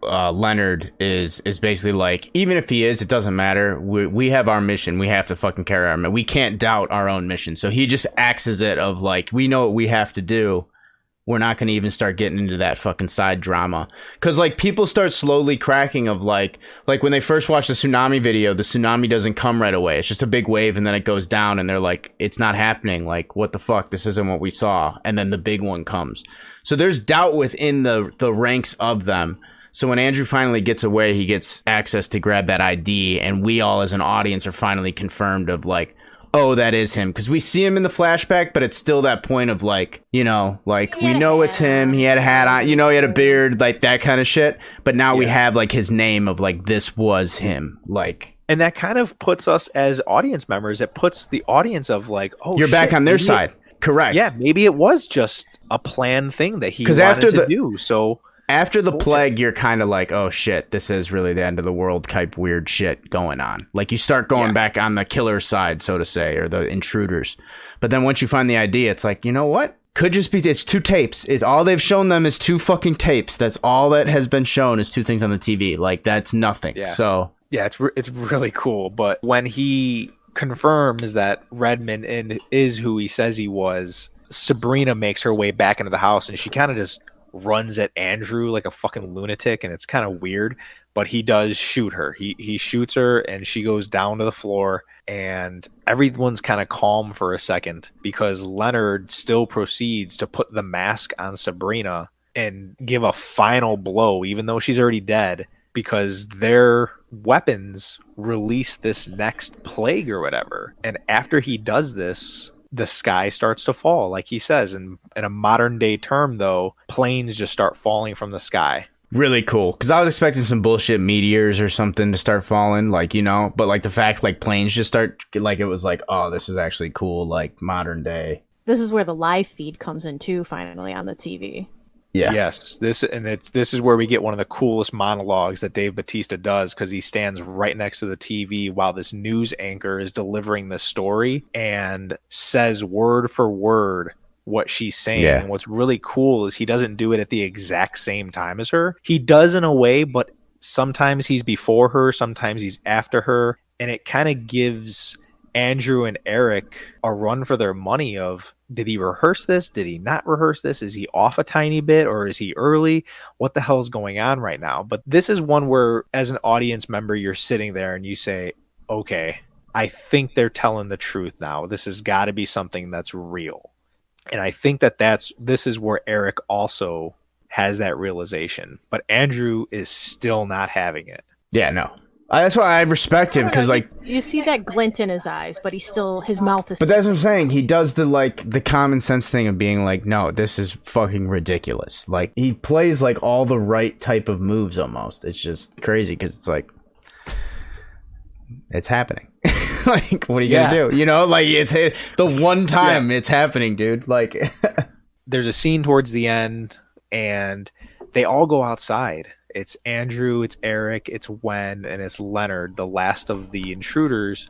Speaker 2: Leonard is basically like, even if he is, it doesn't matter. We have our mission. We have to fucking carry our mission. We can't doubt our own mission. So he just acts as it of like, we know what we have to do. We're not going to even start getting into that fucking side drama. Because, like, people start slowly cracking of, like when they first watch the tsunami video, the tsunami doesn't come right away. It's just a big wave, and then it goes down, and they're like, it's not happening. Like, what the fuck? This isn't what we saw. And then the big one comes. So there's doubt within the ranks of them. So when Andrew finally gets away, he gets access to grab that ID, and we all as an audience are finally confirmed of, like, oh, that is him. Because we see him in the flashback, but it's still that point of, like, we know it's him. He had a hat on, he had a beard, like, that kind of shit. But now we have, like, his name of, like, this was him. Like,
Speaker 1: and that kind of puts us as audience members, it puts the audience of, like, oh,
Speaker 2: you're back on their side. Correct.
Speaker 1: Yeah, maybe it was just a planned thing that he wanted to do. So...
Speaker 2: After the plague, you're kind of like, oh shit, this is really the end of the world type weird shit going on. Like, you start going back on the killer side, so to say, or the intruders. But then once you find the idea, it's like, you know what? Could just be, it's 2 tapes. It's all they've shown them is 2 fucking tapes. That's all that has been shown is 2 things on the TV. Like, that's nothing.
Speaker 1: Yeah.
Speaker 2: So
Speaker 1: yeah, it's really cool. But when he confirms that Redmond is who he says he was, Sabrina makes her way back into the house, and she kind of just runs at Andrew like a fucking lunatic, and it's kind of weird, but he does shoot her. He shoots her, and she goes down to the floor, and everyone's kind of calm for a second because Leonard still proceeds to put the mask on Sabrina and give a final blow, even though she's already dead, because their weapons release this next plague or whatever. And after he does this, the sky starts to fall, like he says. And in a modern day term, though, planes just start falling from the sky.
Speaker 2: Really cool. Because I was expecting some bullshit meteors or something to start falling, like, but like the fact, like, planes just start, like, it was like, oh, this is actually cool, like, modern day.
Speaker 3: This is where the live feed comes in too, finally, on the TV.
Speaker 2: Yeah.
Speaker 1: Yes. This is where we get one of the coolest monologues that Dave Bautista does, because he stands right next to the TV while this news anchor is delivering the story and says word for word what she's saying.
Speaker 2: Yeah.
Speaker 1: And what's really cool is he doesn't do it at the exact same time as her. He does in a way, but sometimes he's before her, sometimes he's after her, and it kind of gives Andrew and Eric a run for their money of, did he rehearse this? Did he not rehearse this? Is he off a tiny bit, or is he early? What the hell is going on right now? But this is one where, as an audience member, you're sitting there and you say, okay, I think they're telling the truth now. This has got to be something that's real. And I think this is where Eric also has that realization. But Andrew is still not having it.
Speaker 2: Yeah, no. That's why I respect him, because, like,
Speaker 3: you see that glint in his eyes, but his mouth is.
Speaker 2: But that's what I'm saying. He does the common sense thing of being like, no, this is fucking ridiculous. Like, he plays like all the right type of moves almost. It's just crazy because it's like, it's happening. Like, what are you gonna do? Like, it's the one time it's happening, dude. Like,
Speaker 1: there's a scene towards the end, and they all go outside. It's Andrew, it's Eric, it's Wen, and it's Leonard, the last of the intruders.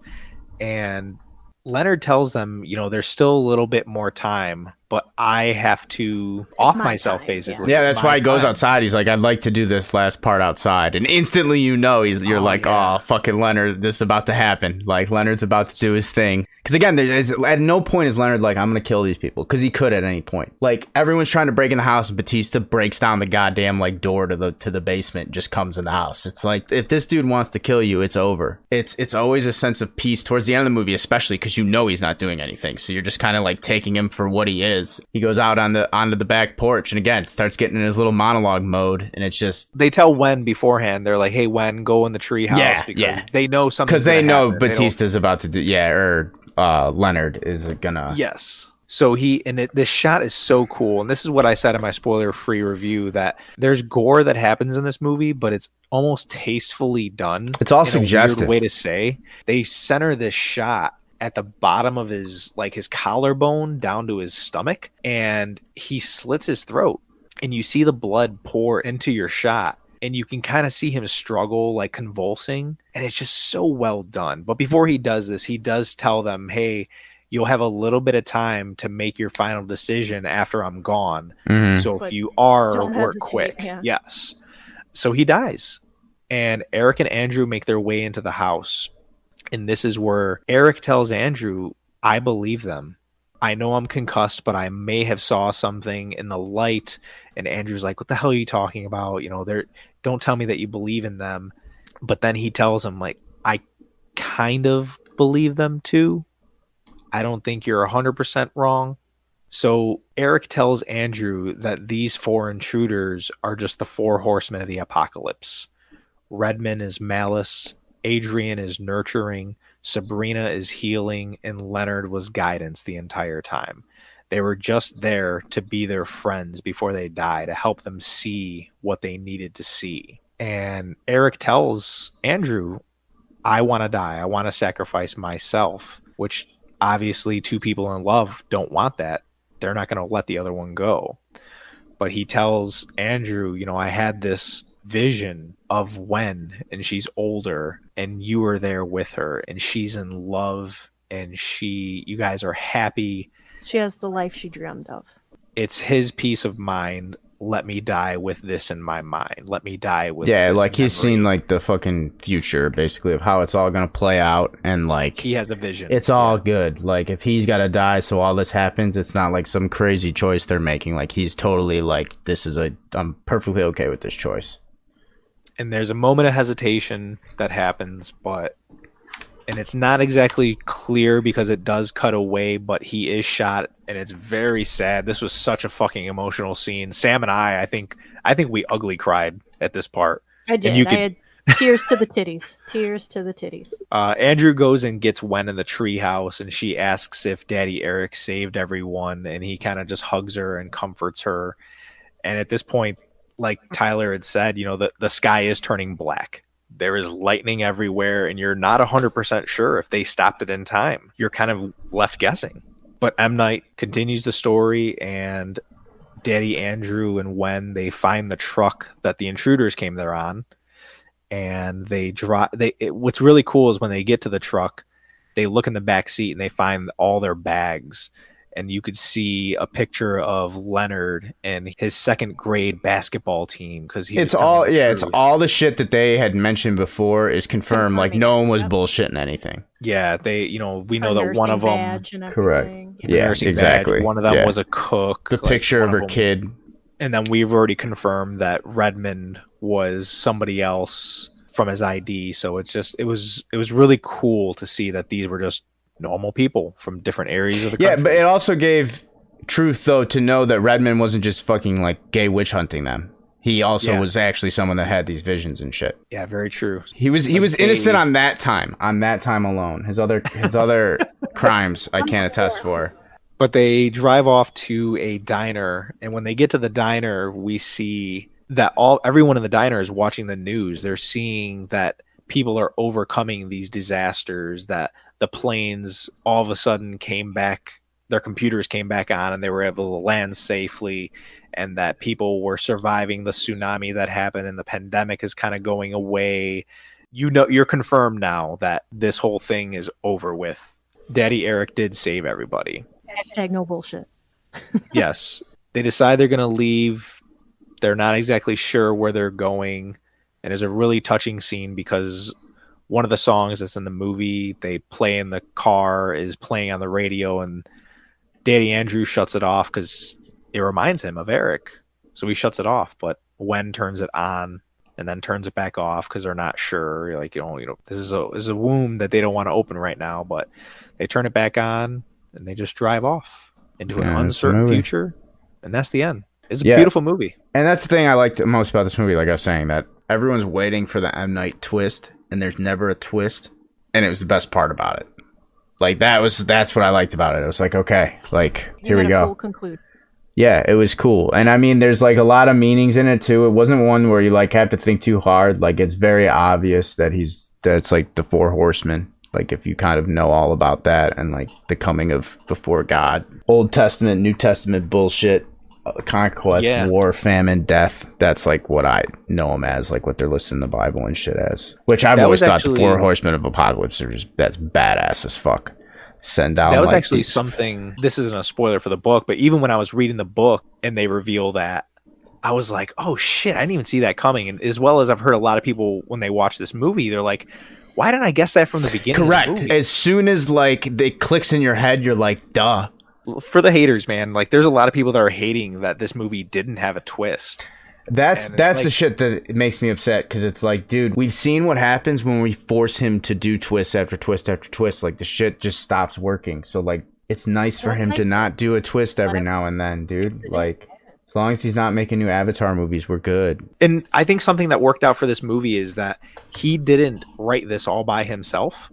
Speaker 1: And Leonard tells them, there's still a little bit more time but I have to off
Speaker 3: my
Speaker 1: myself,
Speaker 3: time,
Speaker 1: basically.
Speaker 2: Yeah,
Speaker 1: It's
Speaker 2: that's
Speaker 1: my
Speaker 2: why he goes
Speaker 1: time.
Speaker 2: outside. He's like, I'd like to do this last part outside. And instantly, you're like,
Speaker 1: yeah.
Speaker 2: oh, fucking Leonard, this is about to happen. Like, Leonard's about to do his thing. Because again, at no point is Leonard like, I'm going to kill these people. Because he could at any point. Like, everyone's trying to break in the house, and Batista breaks down the goddamn, like, door to the basement and just comes in the house. It's like, if this dude wants to kill you, it's over. It's always a sense of peace towards the end of the movie, especially because you know he's not doing anything. So you're just kind of like taking him for what he is. He goes out onto the back porch and again starts getting in his little monologue mode, and it's just
Speaker 1: They tell Wen beforehand. They're like, "Hey, Wen, go in the treehouse," because they know something.
Speaker 2: Because they know Batista's about to do, or Leonard is gonna.
Speaker 1: Yes. So this shot is so cool, and this is what I said in my spoiler-free review, that there's gore that happens in this movie, but it's almost tastefully done.
Speaker 2: It's all
Speaker 1: in
Speaker 2: suggestive.
Speaker 1: A weird way to say. They center this shot at the bottom of his collarbone down to his stomach, and he slits his throat, and you see the blood pour into your shot, and you can kind of see him struggle, like convulsing, and it's just so well done. But before he does this, he does tell them, "Hey, you'll have a little bit of time to make your final decision after I'm gone.
Speaker 2: Mhm.
Speaker 1: So
Speaker 3: But
Speaker 1: if you are,
Speaker 3: don't
Speaker 1: work
Speaker 3: hesitate,
Speaker 1: quick."
Speaker 3: yeah.
Speaker 1: Yes. So he dies, and Eric and Andrew make their way into the house. And this is where Eric tells Andrew, "I believe them. I know I'm concussed, but I may have saw something in the light." And Andrew's like, "What the hell are you talking about? Don't tell me that you believe in them." But then he tells him, like, "I kind of believe them too. I don't think you're 100% wrong." So Eric tells Andrew that these 4 intruders are just the 4 horsemen of the apocalypse. Redmond is malice, Adrian is nurturing, Sabrina is healing, and Leonard was guidance the entire time. They were just there to be their friends before they die, to help them see what they needed to see. And Eric tells Andrew, "I want to die. I want to sacrifice myself," which obviously 2 people in love don't want that. They're not going to let the other one go. But he tells Andrew, "I had this vision of Wen, and she's older, and you were there with her, and she's in love, and you guys are happy.
Speaker 3: She has the life she dreamed of.
Speaker 1: It's his peace of mind. Let me die with this in my mind. Let me die with
Speaker 2: Yeah,
Speaker 1: this
Speaker 2: like he's
Speaker 1: memory."
Speaker 2: seen like the fucking future, basically, of how it's all gonna play out, and like
Speaker 1: He has a vision.
Speaker 2: it's all good. Like if he's gotta die, so all this happens, it's not like some crazy choice they're making. Like he's totally like, I'm perfectly okay with this choice.
Speaker 1: And there's a moment of hesitation that happens, and it's not exactly clear because it does cut away, but he is shot, and it's very sad. This was such a fucking emotional scene. Sam and I think we ugly cried at this part.
Speaker 3: I did. I had tears to the titties. Tears to the titties.
Speaker 1: Andrew goes and gets Wen in the treehouse, and she asks if Daddy Eric saved everyone, and he kind of just hugs her and comforts her. And at this point, like Tyler had said, the sky is turning black. There is lightning everywhere, and you're not 100% sure if they stopped it in time. You're kind of left guessing. But M. Night continues the story, and Daddy Andrew and Wen, they find the truck that the intruders came there on, and what's really cool is when they get to the truck, they look in the back seat and they find all their bags. And you could see a picture of Leonard and his 2nd grade basketball team, because
Speaker 2: it's all the shit that they had mentioned before is confirmed. Like no one was bullshitting anything.
Speaker 1: Yeah, we know that one of them,
Speaker 2: correct.
Speaker 1: Yeah,
Speaker 2: exactly.
Speaker 1: Badge, one of them was a cook.
Speaker 2: The picture of her kid,
Speaker 1: and then we've already confirmed that Redmond was somebody else from his ID. So it was really cool to see that these were just normal people from different areas of the country.
Speaker 2: Yeah, but it also gave truth, though, to know that Redmond wasn't just fucking like gay witch hunting them. He also was actually someone that had these visions and shit.
Speaker 1: Yeah, very true.
Speaker 2: He was innocent on that time alone. His other crimes I can't attest for.
Speaker 1: But they drive off to a diner, and when they get to the diner, we see that everyone in the diner is watching the news. They're seeing that people are overcoming these disasters, that the planes all of a sudden came back, their computers came back on, and they were able to land safely, and that people were surviving the tsunami that happened, and the pandemic is kind of going away. You're confirmed now that this whole thing is over with. Daddy Eric did save everybody.
Speaker 3: Hashtag no bullshit.
Speaker 1: Yes. They decide they're going to leave. They're not exactly sure where they're going. And there's a really touching scene because one of the songs that's in the movie they play in the car is playing on the radio, and Danny Andrews shuts it off because it reminds him of Eric. So he shuts it off, but Wen turns it on and then turns it back off because they're not sure. Like, this is a wound that they don't want to open right now, but they turn it back on and they just drive off into an uncertain future. And that's the end. It's a beautiful movie.
Speaker 2: And that's the thing I liked most about this movie. Like I was saying, that everyone's waiting for the M. Night twist, and there's never a twist. And it was the best part about it. Like, that's what I liked about it. It was like, okay, like, here we go.
Speaker 3: Conclude.
Speaker 2: Yeah, it was cool. And I mean, there's like a lot of meanings in it too. It wasn't one where you like have to think too hard. Like, it's very obvious that that's like the Four Horsemen. Like, if you kind of know all about that and like the coming of before God, Old Testament, New Testament bullshit, conquest, war, famine, death. That's like what I know them as, like what they're listed in the Bible and shit as. Which I've always thought the Four Horsemen of Apocalypse are that's badass as fuck. Send out.
Speaker 1: That was actually something. This isn't a spoiler for the book, but even when I was reading the book and they reveal that, I was like, oh shit, I didn't even see that coming. And as well as I've heard a lot of people when they watch this movie, they're like, why didn't I guess that from the beginning?
Speaker 2: Correct.
Speaker 1: Of the movie?
Speaker 2: As soon as like it clicks in your head, you're like, duh.
Speaker 1: For the haters, man, like there's a lot of people that are hating that this movie didn't have a twist.
Speaker 2: That's like, the shit that makes me upset, because it's like, dude, we've seen what happens when we force him to do twist after twist after twist. Like, the shit just stops working. So like, it's nice for him to not do a twist every now and then, dude. Like, as long as he's not making new Avatar movies, we're good.
Speaker 1: And I think something that worked out for this movie is that he didn't write this all by himself.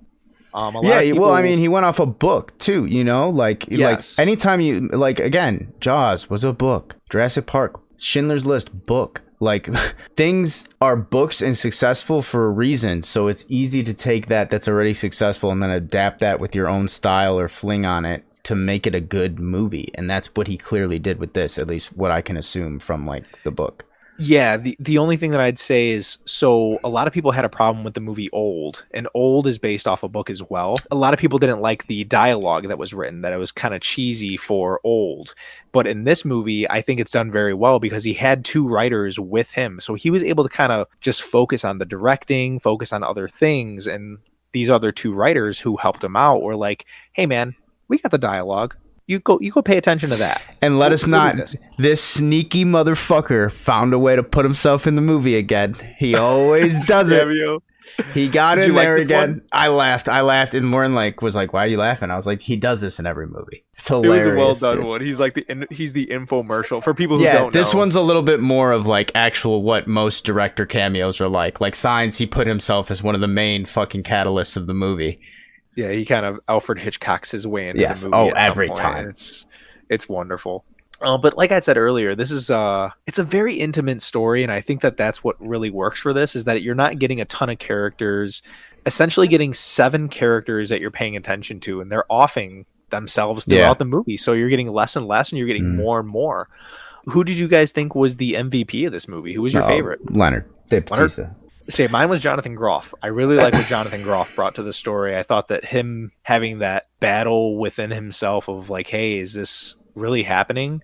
Speaker 2: Well, I mean, he went off a book too, like anytime you, like, again, Jaws was a book, Jurassic Park, Schindler's List, book. Like, things are books and successful for a reason, so it's easy to take that's already successful and then adapt that with your own style or fling on it to make it a good movie. And that's what he clearly did with this, at least what I can assume from like the book.
Speaker 1: Yeah, the only thing that I'd say is, so a lot of people had a problem with the movie Old, and Old is based off a book as well. A lot of people didn't like the dialogue that was written, that it was kind of cheesy for Old. But in this movie, I think it's done very well because he had two writers with him. So he was able to kind of just focus on the directing, focus on other things. And these other two writers who helped him out were like, hey man, we got the dialogue. You go pay attention to that.
Speaker 2: And let us not, this sneaky motherfucker found a way to put himself in the movie again. He always does it. He got in there again. I laughed. And Lauren was like, why are you laughing? I was like, he does this in every movie. It's hilarious.
Speaker 1: It was a well done one. He's like he's the infomercial for people who don't know.
Speaker 2: This one's a little bit more of like actual what most director cameos are like. Like Signs, he put himself as one of the main fucking catalysts of the movie.
Speaker 1: Yeah, he kind of Alfred Hitchcocks his way into the movie.
Speaker 2: Oh, every time.
Speaker 1: It's wonderful. But like I said earlier, this is it's a very intimate story, and I think that's what really works for this, is that you're not getting a ton of characters, essentially getting 7 characters that you're paying attention to, and they're offing themselves throughout the movie. So you're getting less and less, and you're getting more and more. Who did you guys think was the MVP of this movie? Who was your favorite?
Speaker 2: Leonard. Dave Bautista.
Speaker 1: Say, mine was Jonathan Groff. I really like what Jonathan Groff brought to the story. I thought that him having that battle within himself of like, hey, is this really happening,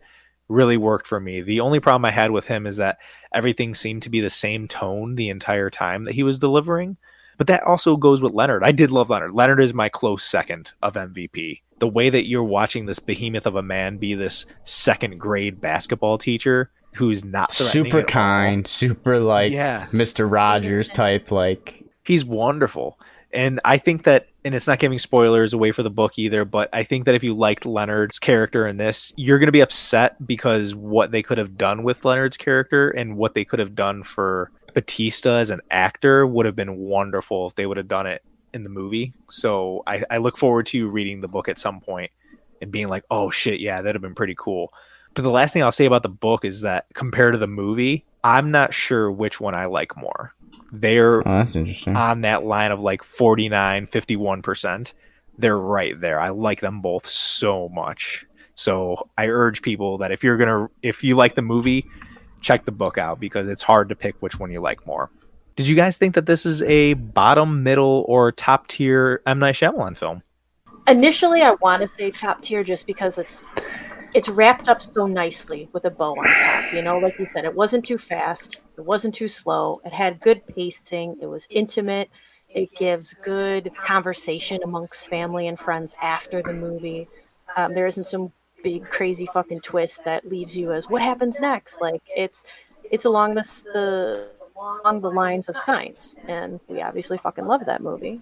Speaker 1: really worked for me. The only problem I had with him is that everything seemed to be the same tone the entire time that he was delivering. But that also goes with Leonard. I did love Leonard. Leonard is my close second of MVP. The way that you're watching this behemoth of a man be this second grade basketball teacher who's not
Speaker 2: super kind, super like Mr. Rogers type, like
Speaker 1: he's wonderful. And I think that, and it's not giving spoilers away for the book either, but I think that if you liked Leonard's character in this, you're going to be upset because what they could have done with Leonard's character and what they could have done for Bautista as an actor would have been wonderful if they would have done it in the movie. So I look forward to reading the book at some point and being like, oh shit, yeah, that'd have been pretty cool. But the last thing I'll say about the book is that compared to the movie, I'm not sure which one I like more. They're
Speaker 2: that's interesting.
Speaker 1: On that line of like 49, 51%. They're right there. I like them both so much. So I urge people that if you like the movie, check the book out because it's hard to pick which one you like more. Did you guys think that this is a bottom, middle, or top tier M. Night Shyamalan film?
Speaker 3: Initially, I want to say top tier just because it's wrapped up so nicely with a bow on top. You know, like you said, it wasn't too fast, it wasn't too slow. It had good pacing. It was intimate. It gives good conversation amongst family and friends after the movie. There isn't some big crazy fucking twist that leaves you as what happens next. Like it's along along the lines of Signs, and we obviously fucking love that movie.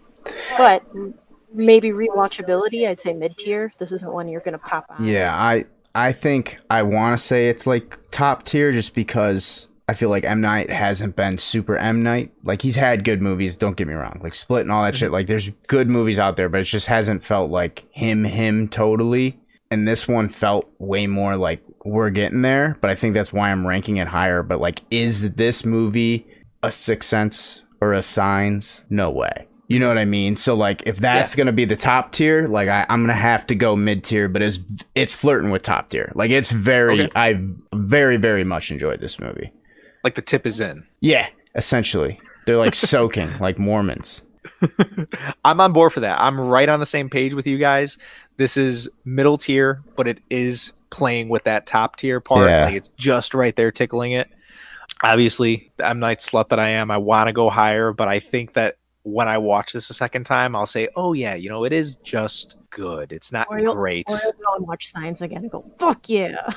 Speaker 3: But maybe rewatchability, I'd say mid tier. This isn't one you're gonna pop on.
Speaker 2: Yeah, I think I want to say it's like top tier just because I feel like M. Night hasn't been super M. Night. Like, he's had good movies, don't get me wrong. Like, Split and all that shit. Like, there's good movies out there, but it just hasn't felt like him totally. And this one felt way more like we're getting there, but I think that's why I'm ranking it higher. But, like, is this movie a Sixth Sense or a Signs? No way. You know what I mean? So, like, if that's going to be the top tier, like, I'm going to have to go mid tier, but it's flirting with top tier. Like, it's I very, very much enjoyed this movie.
Speaker 1: Like, the tip is in.
Speaker 2: Yeah, essentially. They're, like, soaking, like Mormons.
Speaker 1: I'm on board for that. I'm right on the same page with you guys. This is middle tier, but it is playing with that top tier part.
Speaker 2: Yeah.
Speaker 1: Like, it's just right there tickling it. Obviously, the M. Night slut that I am, I want to go higher, but I think that when I watch this a second time, I'll say, oh yeah, you know, it is just good. It's not great.
Speaker 3: Or you'll go and watch Signs again and go, fuck yeah.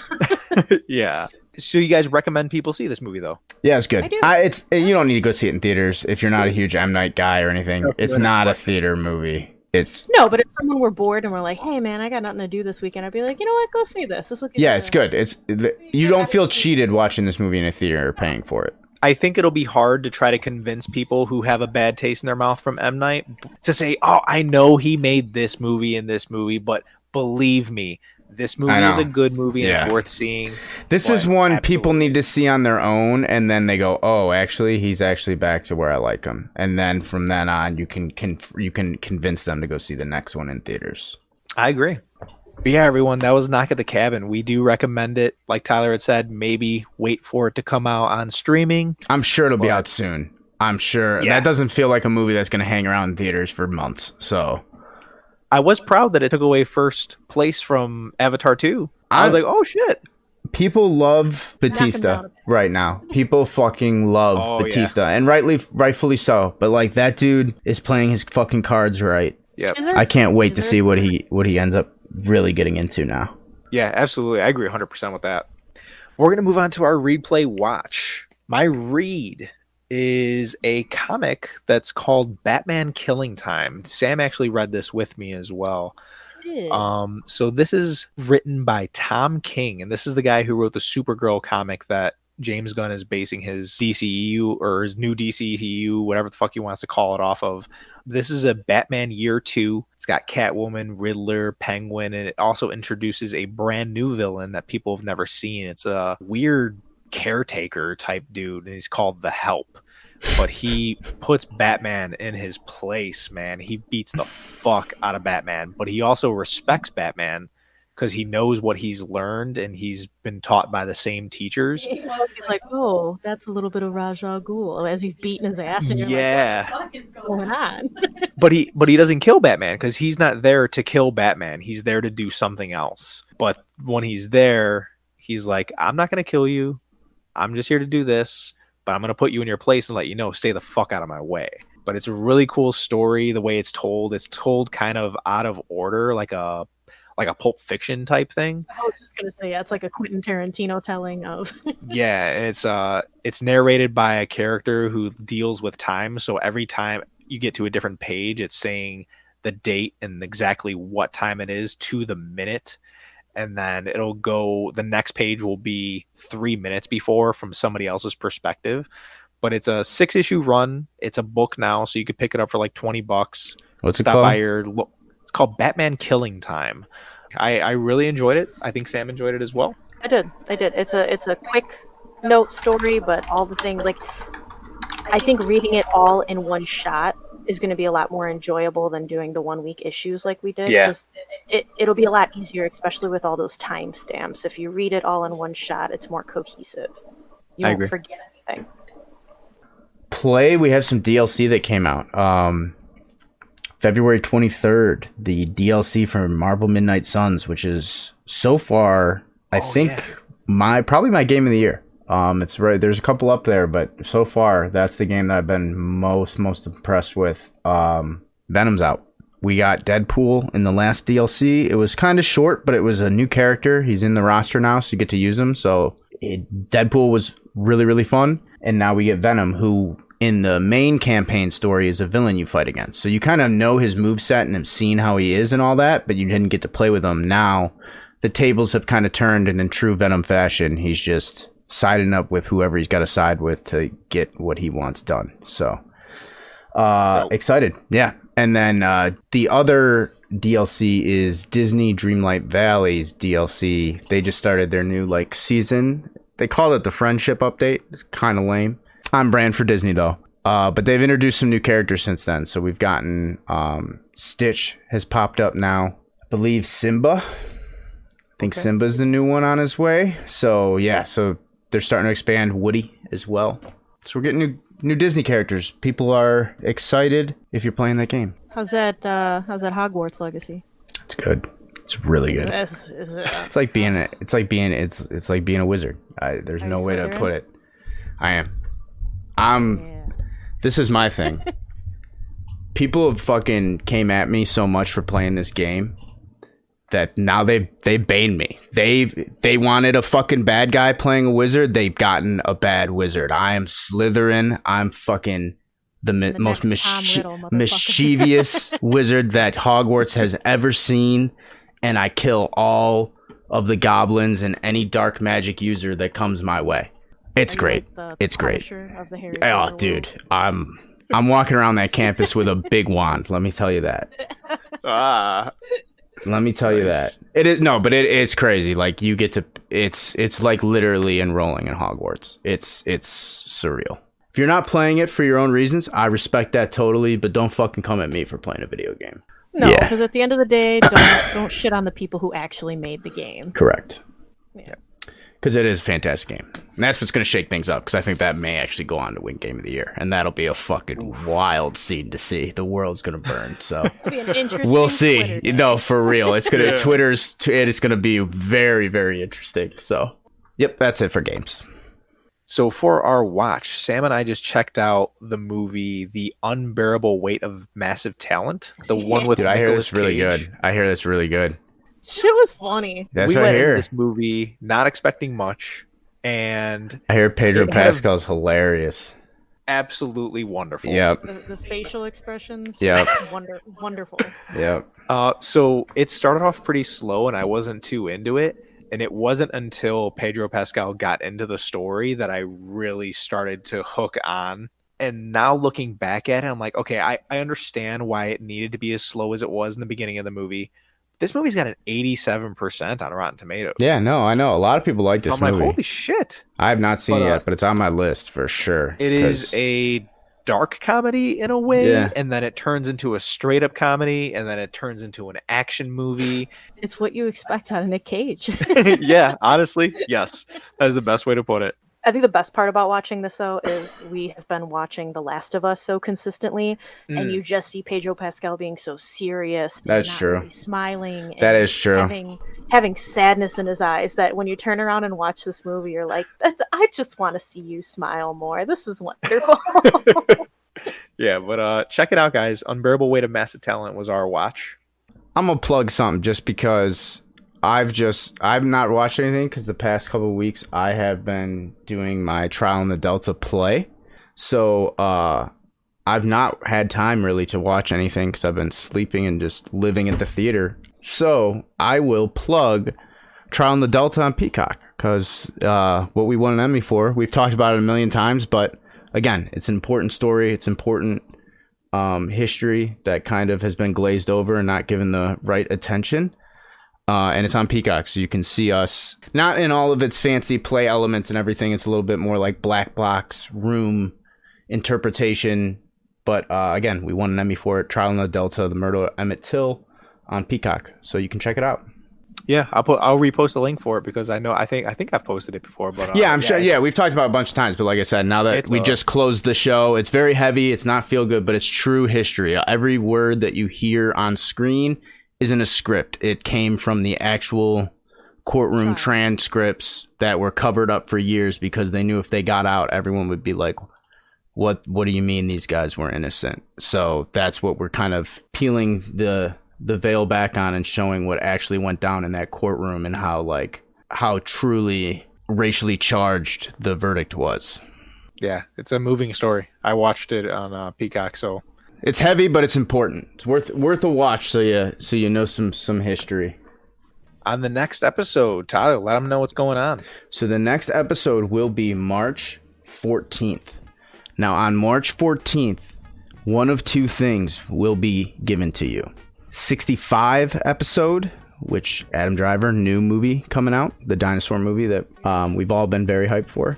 Speaker 1: Yeah. So you guys recommend people see this movie, though?
Speaker 2: Yeah, it's good.
Speaker 3: I do.
Speaker 2: You don't need to go see it in theaters if you're not a huge M. Night guy or anything. It's not a theater movie.
Speaker 3: No, but if someone were bored and we're like, hey man, I got nothing to do this weekend, I'd be like, you know what, go see this.
Speaker 2: It's good. You don't feel cheated watching this movie in a theater or paying for it.
Speaker 1: I think it'll be hard to try to convince people who have a bad taste in their mouth from M. Night to say, oh, I know he made this movie and this movie, but believe me, this movie is a good movie and it's worth seeing.
Speaker 2: This is one people need to see on their own, and then they go, oh, actually, he's actually back to where I like him. And then from then on, you can convince them to go see the next one in theaters.
Speaker 1: I agree. But yeah, everyone, that was Knock at the Cabin. We do recommend it. Like Tyler had said, maybe wait for it to come out on streaming.
Speaker 2: I'm sure it'll be out soon. I'm sure. Yeah. That doesn't feel like a movie that's going to hang around in theaters for months. So
Speaker 1: I was proud that it took away first place from Avatar 2. I was like, oh shit.
Speaker 2: People love Batista right now. People fucking love Batista. Yeah. And rightfully so. But like, that dude is playing his fucking cards right.
Speaker 1: Yep.
Speaker 2: I can't wait to see what he ends up really getting into now.
Speaker 1: Yeah, absolutely. I agree 100% with that. We're going to move on to our read, play, watch. My read is a comic that's called Batman Killing Time. Sam actually read this with me as well. So this is written by Tom King, and this is the guy who wrote the Supergirl comic that James Gunn is basing his DCEU or his new DCEU, whatever the fuck he wants to call it, off of. This is a Batman Year 2. It's got Catwoman, Riddler, Penguin, and it also introduces a brand new villain that people have never seen. It's a weird caretaker type dude, and he's called the Help. But he puts Batman in his place, man. He beats the fuck out of Batman, but he also respects Batman because he knows what he's learned and he's been taught by the same teachers.
Speaker 3: He's like, oh, that's a little bit of Ra's al Ghul as he's beating his ass. And you're like, what the fuck is going on?
Speaker 1: But he doesn't kill Batman because he's not there to kill Batman. He's there to do something else. But when he's there, he's like, I'm not going to kill you. I'm just here to do this, but I'm going to put you in your place and let you know, stay the fuck out of my way. But it's a really cool story. The way it's told kind of out of order, like a Pulp Fiction type thing.
Speaker 3: I was just gonna say, it's like a Quentin Tarantino telling of.
Speaker 1: Yeah, it's narrated by a character who deals with time. So every time you get to a different page, it's saying the date and exactly what time it is to the minute. And then it'll go, the next page will be 3 minutes before from somebody else's perspective. But it's a 6-issue run. It's a book now, so you could pick it up for like $20.
Speaker 2: What's it called?
Speaker 1: It's called Batman Killing Time. I really enjoyed it. I think Sam enjoyed it as well.
Speaker 3: I did. It's a quick note story, but all the things, like, I think reading it all in one shot is going to be a lot more enjoyable than doing the 1 week issues like we did.
Speaker 1: Yeah.
Speaker 3: It'll be a lot easier, especially with all those timestamps. If you read it all in one shot, it's more cohesive. You won't forget anything.
Speaker 2: We have some DLC that came out. February 23rd, the DLC for Marvel Midnight Suns, which is so far I think probably my game of the year. It's right. There's a couple up there, but so far that's the game that I've been most impressed with. Venom's out. We got Deadpool in the last DLC. It was kind of short, but it was a new character. He's in the roster now, so you get to use him. So Deadpool was really fun, and now we get Venom, who in the main campaign story is a villain you fight against. So you kind of know his moveset and have seen how he is and all that, but you didn't get to play with him. Now the tables have kind of turned, and in true Venom fashion, he's just siding up with whoever he's got to side with to get what he wants done. So excited. Yeah. And then the other DLC is Disney Dreamlight Valley's DLC. They just started their new season. They called it the Friendship Update. It's kind of lame. On brand for Disney though. But they've introduced some new characters since then. So we've gotten Stitch has popped up now. I believe Simba. I think Simba's the new one on his way. So yeah, so they're starting to expand Woody as well. So we're getting new Disney characters. People are excited if you're playing that game.
Speaker 3: How's that Hogwarts Legacy?
Speaker 2: It's good. It's really good. It's like being a wizard. There's no way to put it. I am. This is my thing. People have fucking came at me so much for playing this game that now they bane me. They wanted a fucking bad guy playing a wizard. They've gotten a bad wizard. I am Slytherin. I'm fucking the most mischievous wizard that Hogwarts has ever seen, and I kill all of the goblins and any dark magic user that comes my way. It's great. It's great. Oh, dude, I'm walking around that campus with a big wand. Let me tell you that. Let me tell you that. It is no, but it's crazy. Like you get to it's like literally enrolling in Hogwarts. It's surreal. If you're not playing it for your own reasons, I respect that totally, but don't fucking come at me for playing a video game.
Speaker 3: No, because at the end of the day, don't shit on the people who actually made the game.
Speaker 2: Correct.
Speaker 3: Yeah.
Speaker 2: Because it is a fantastic game. And that's what's going to shake things up, because I think that may actually go on to win Game of the Year. And that'll be a fucking wild scene to see. The world's going to burn. So
Speaker 3: be an interesting
Speaker 2: we'll see. No, for real. It's going to it is going to be very, very interesting. So, yep, that's it for games.
Speaker 1: So for our watch, Sam and I just checked out the movie The Unbearable Weight of Massive Talent. The one with
Speaker 2: I hear
Speaker 1: Nicolas
Speaker 2: this really
Speaker 1: Cage.
Speaker 2: good. I hear this really good.
Speaker 3: Shit was funny.
Speaker 2: That's
Speaker 1: we
Speaker 2: what I
Speaker 1: went
Speaker 2: hear.
Speaker 1: into this movie not expecting much, and
Speaker 2: I hear Pedro Pascal's hilarious.
Speaker 1: Absolutely wonderful.
Speaker 2: Yep.
Speaker 3: The facial expressions.
Speaker 2: Yep.
Speaker 3: Wonderful.
Speaker 2: Yep.
Speaker 1: So it started off pretty slow, and I wasn't too into it. And it wasn't until Pedro Pascal got into the story that I really started to hook on. And now looking back at it, I'm like, okay, I understand why it needed to be as slow as it was in the beginning of the movie. This movie's got an 87% on Rotten Tomatoes.
Speaker 2: Yeah, no, I know. A lot of people like this movie.
Speaker 1: I'm like, holy shit.
Speaker 2: I have not seen it yet, but it's on my list for sure.
Speaker 1: It is a dark comedy in a way, and then it turns into a straight up comedy, and then it turns into an action movie.
Speaker 3: It's what you expect out of Nick Cage.
Speaker 1: Yeah, honestly, yes. That is the best way to put it.
Speaker 3: I think the best part about watching this, though, is we have been watching The Last of Us so consistently, and you just see Pedro Pascal being so serious.
Speaker 2: That's
Speaker 3: not
Speaker 2: true.
Speaker 3: Really smiling.
Speaker 2: That is true.
Speaker 3: Having sadness in his eyes, that when you turn around and watch this movie, you're like, I just want to see you smile more. This is wonderful.
Speaker 1: Yeah, but check it out, guys. Unbearable Weight of Massive Talent was our watch.
Speaker 2: I'm going to plug something just because I've not watched anything, because the past couple of weeks I have been doing my Trial in the Delta play. So I've not had time really to watch anything because I've been sleeping and just living at the theater. So I will plug Trial in the Delta on Peacock, because what we won an Emmy for, we've talked about it a million times, but again, it's an important story. It's important history that kind of has been glazed over and not given the right attention. And it's on Peacock, so you can see us, not in all of its fancy play elements and everything. It's a little bit more like black box room interpretation. But again, we won an Emmy for it. Trial in the Delta, The Murder of Emmett Till on Peacock, so you can check it out.
Speaker 1: Yeah, I'll repost a link for it, because I think I've posted it before. But
Speaker 2: yeah, I'm sure. Yeah, we've talked about it a bunch of times. But like I said, now that we just closed the show, it's very heavy. It's not feel good, but it's true history. Every word that you hear on screen isn't a script. It came from the actual courtroom
Speaker 3: Child.
Speaker 2: transcripts that were covered up for years because they knew if they got out, everyone would be like, what do you mean these guys were innocent? So that's what we're kind of peeling the veil back on and showing what actually went down in that courtroom and how truly racially charged the verdict was.
Speaker 1: Yeah, it's a moving story. I watched it on Peacock, so
Speaker 2: it's heavy, but it's important. It's worth a watch, so you know some history.
Speaker 1: On the next episode, Tyler, let them know what's going on.
Speaker 2: So the next episode will be March 14th. Now, on March 14th, one of two things will be given to you. 65 episode, which Adam Driver, new movie coming out, the dinosaur movie that we've all been very hyped for,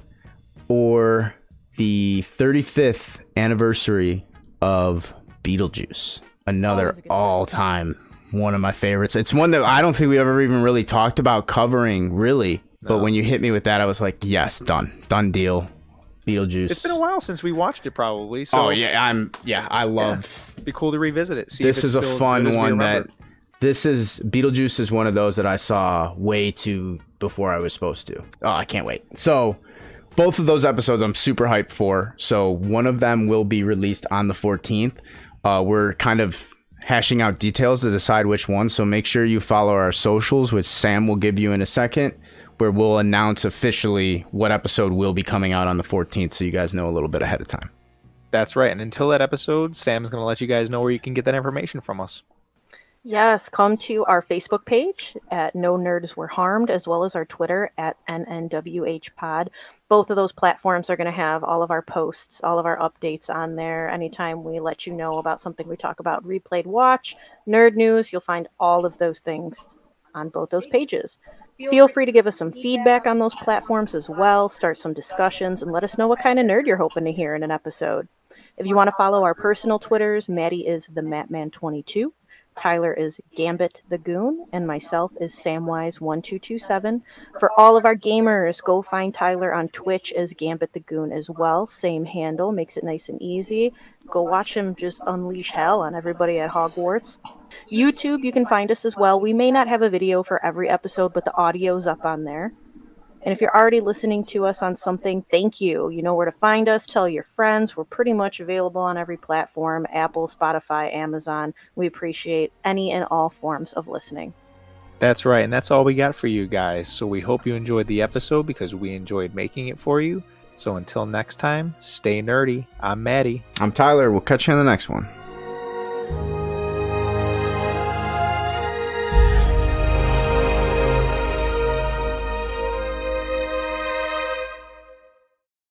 Speaker 2: or the 35th anniversary of Beetlejuice, another all-time one of my favorites. It's one that I don't think we ever even really talked about covering, really. No. But when you hit me with that, I was like, yes, done deal. Beetlejuice.
Speaker 1: It's been a while since we watched it, probably. So
Speaker 2: I love.
Speaker 1: It'd be cool to revisit it. See
Speaker 2: this
Speaker 1: if it's
Speaker 2: is a fun one Beetlejuice is one of those that I saw way too before I was supposed to. Oh, I can't wait. So both of those episodes I'm super hyped for. So one of them will be released on the 14th. We're kind of hashing out details to decide which one. So make sure you follow our socials, which Sam will give you in a second, where we'll announce officially what episode will be coming out on the 14th, so you guys know a little bit ahead of time.
Speaker 1: That's right. And until that episode, Sam's going to let you guys know where you can get that information from us.
Speaker 3: Yes, come to our Facebook page at No Nerds Were Harmed, as well as our Twitter at NNWHpod. Both of those platforms are going to have all of our posts, all of our updates on there. Anytime we let you know about something we talk about, replayed watch, nerd news, you'll find all of those things on both those pages. Feel free to give us some feedback on those platforms as well, start some discussions, and let us know what kind of nerd you're hoping to hear in an episode. If you want to follow our personal Twitters, Matty is the Matman22. Tyler is Gambit the Goon, and myself is Samwise1227. For all of our gamers, go find Tyler on Twitch as Gambit the Goon as well. Same handle, makes it nice and easy. Go watch him just unleash hell on everybody at Hogwarts. YouTube, you can find us as well. We may not have a video for every episode, but the audio's up on there. And if you're already listening to us on something, thank you. You know where to find us. Tell your friends. We're pretty much available on every platform, Apple, Spotify, Amazon. We appreciate any and all forms of listening.
Speaker 1: That's right. And that's all we got for you guys. So we hope you enjoyed the episode because we enjoyed making it for you. So until next time, stay nerdy. I'm Matty.
Speaker 2: I'm Tyler. We'll catch you in the next one.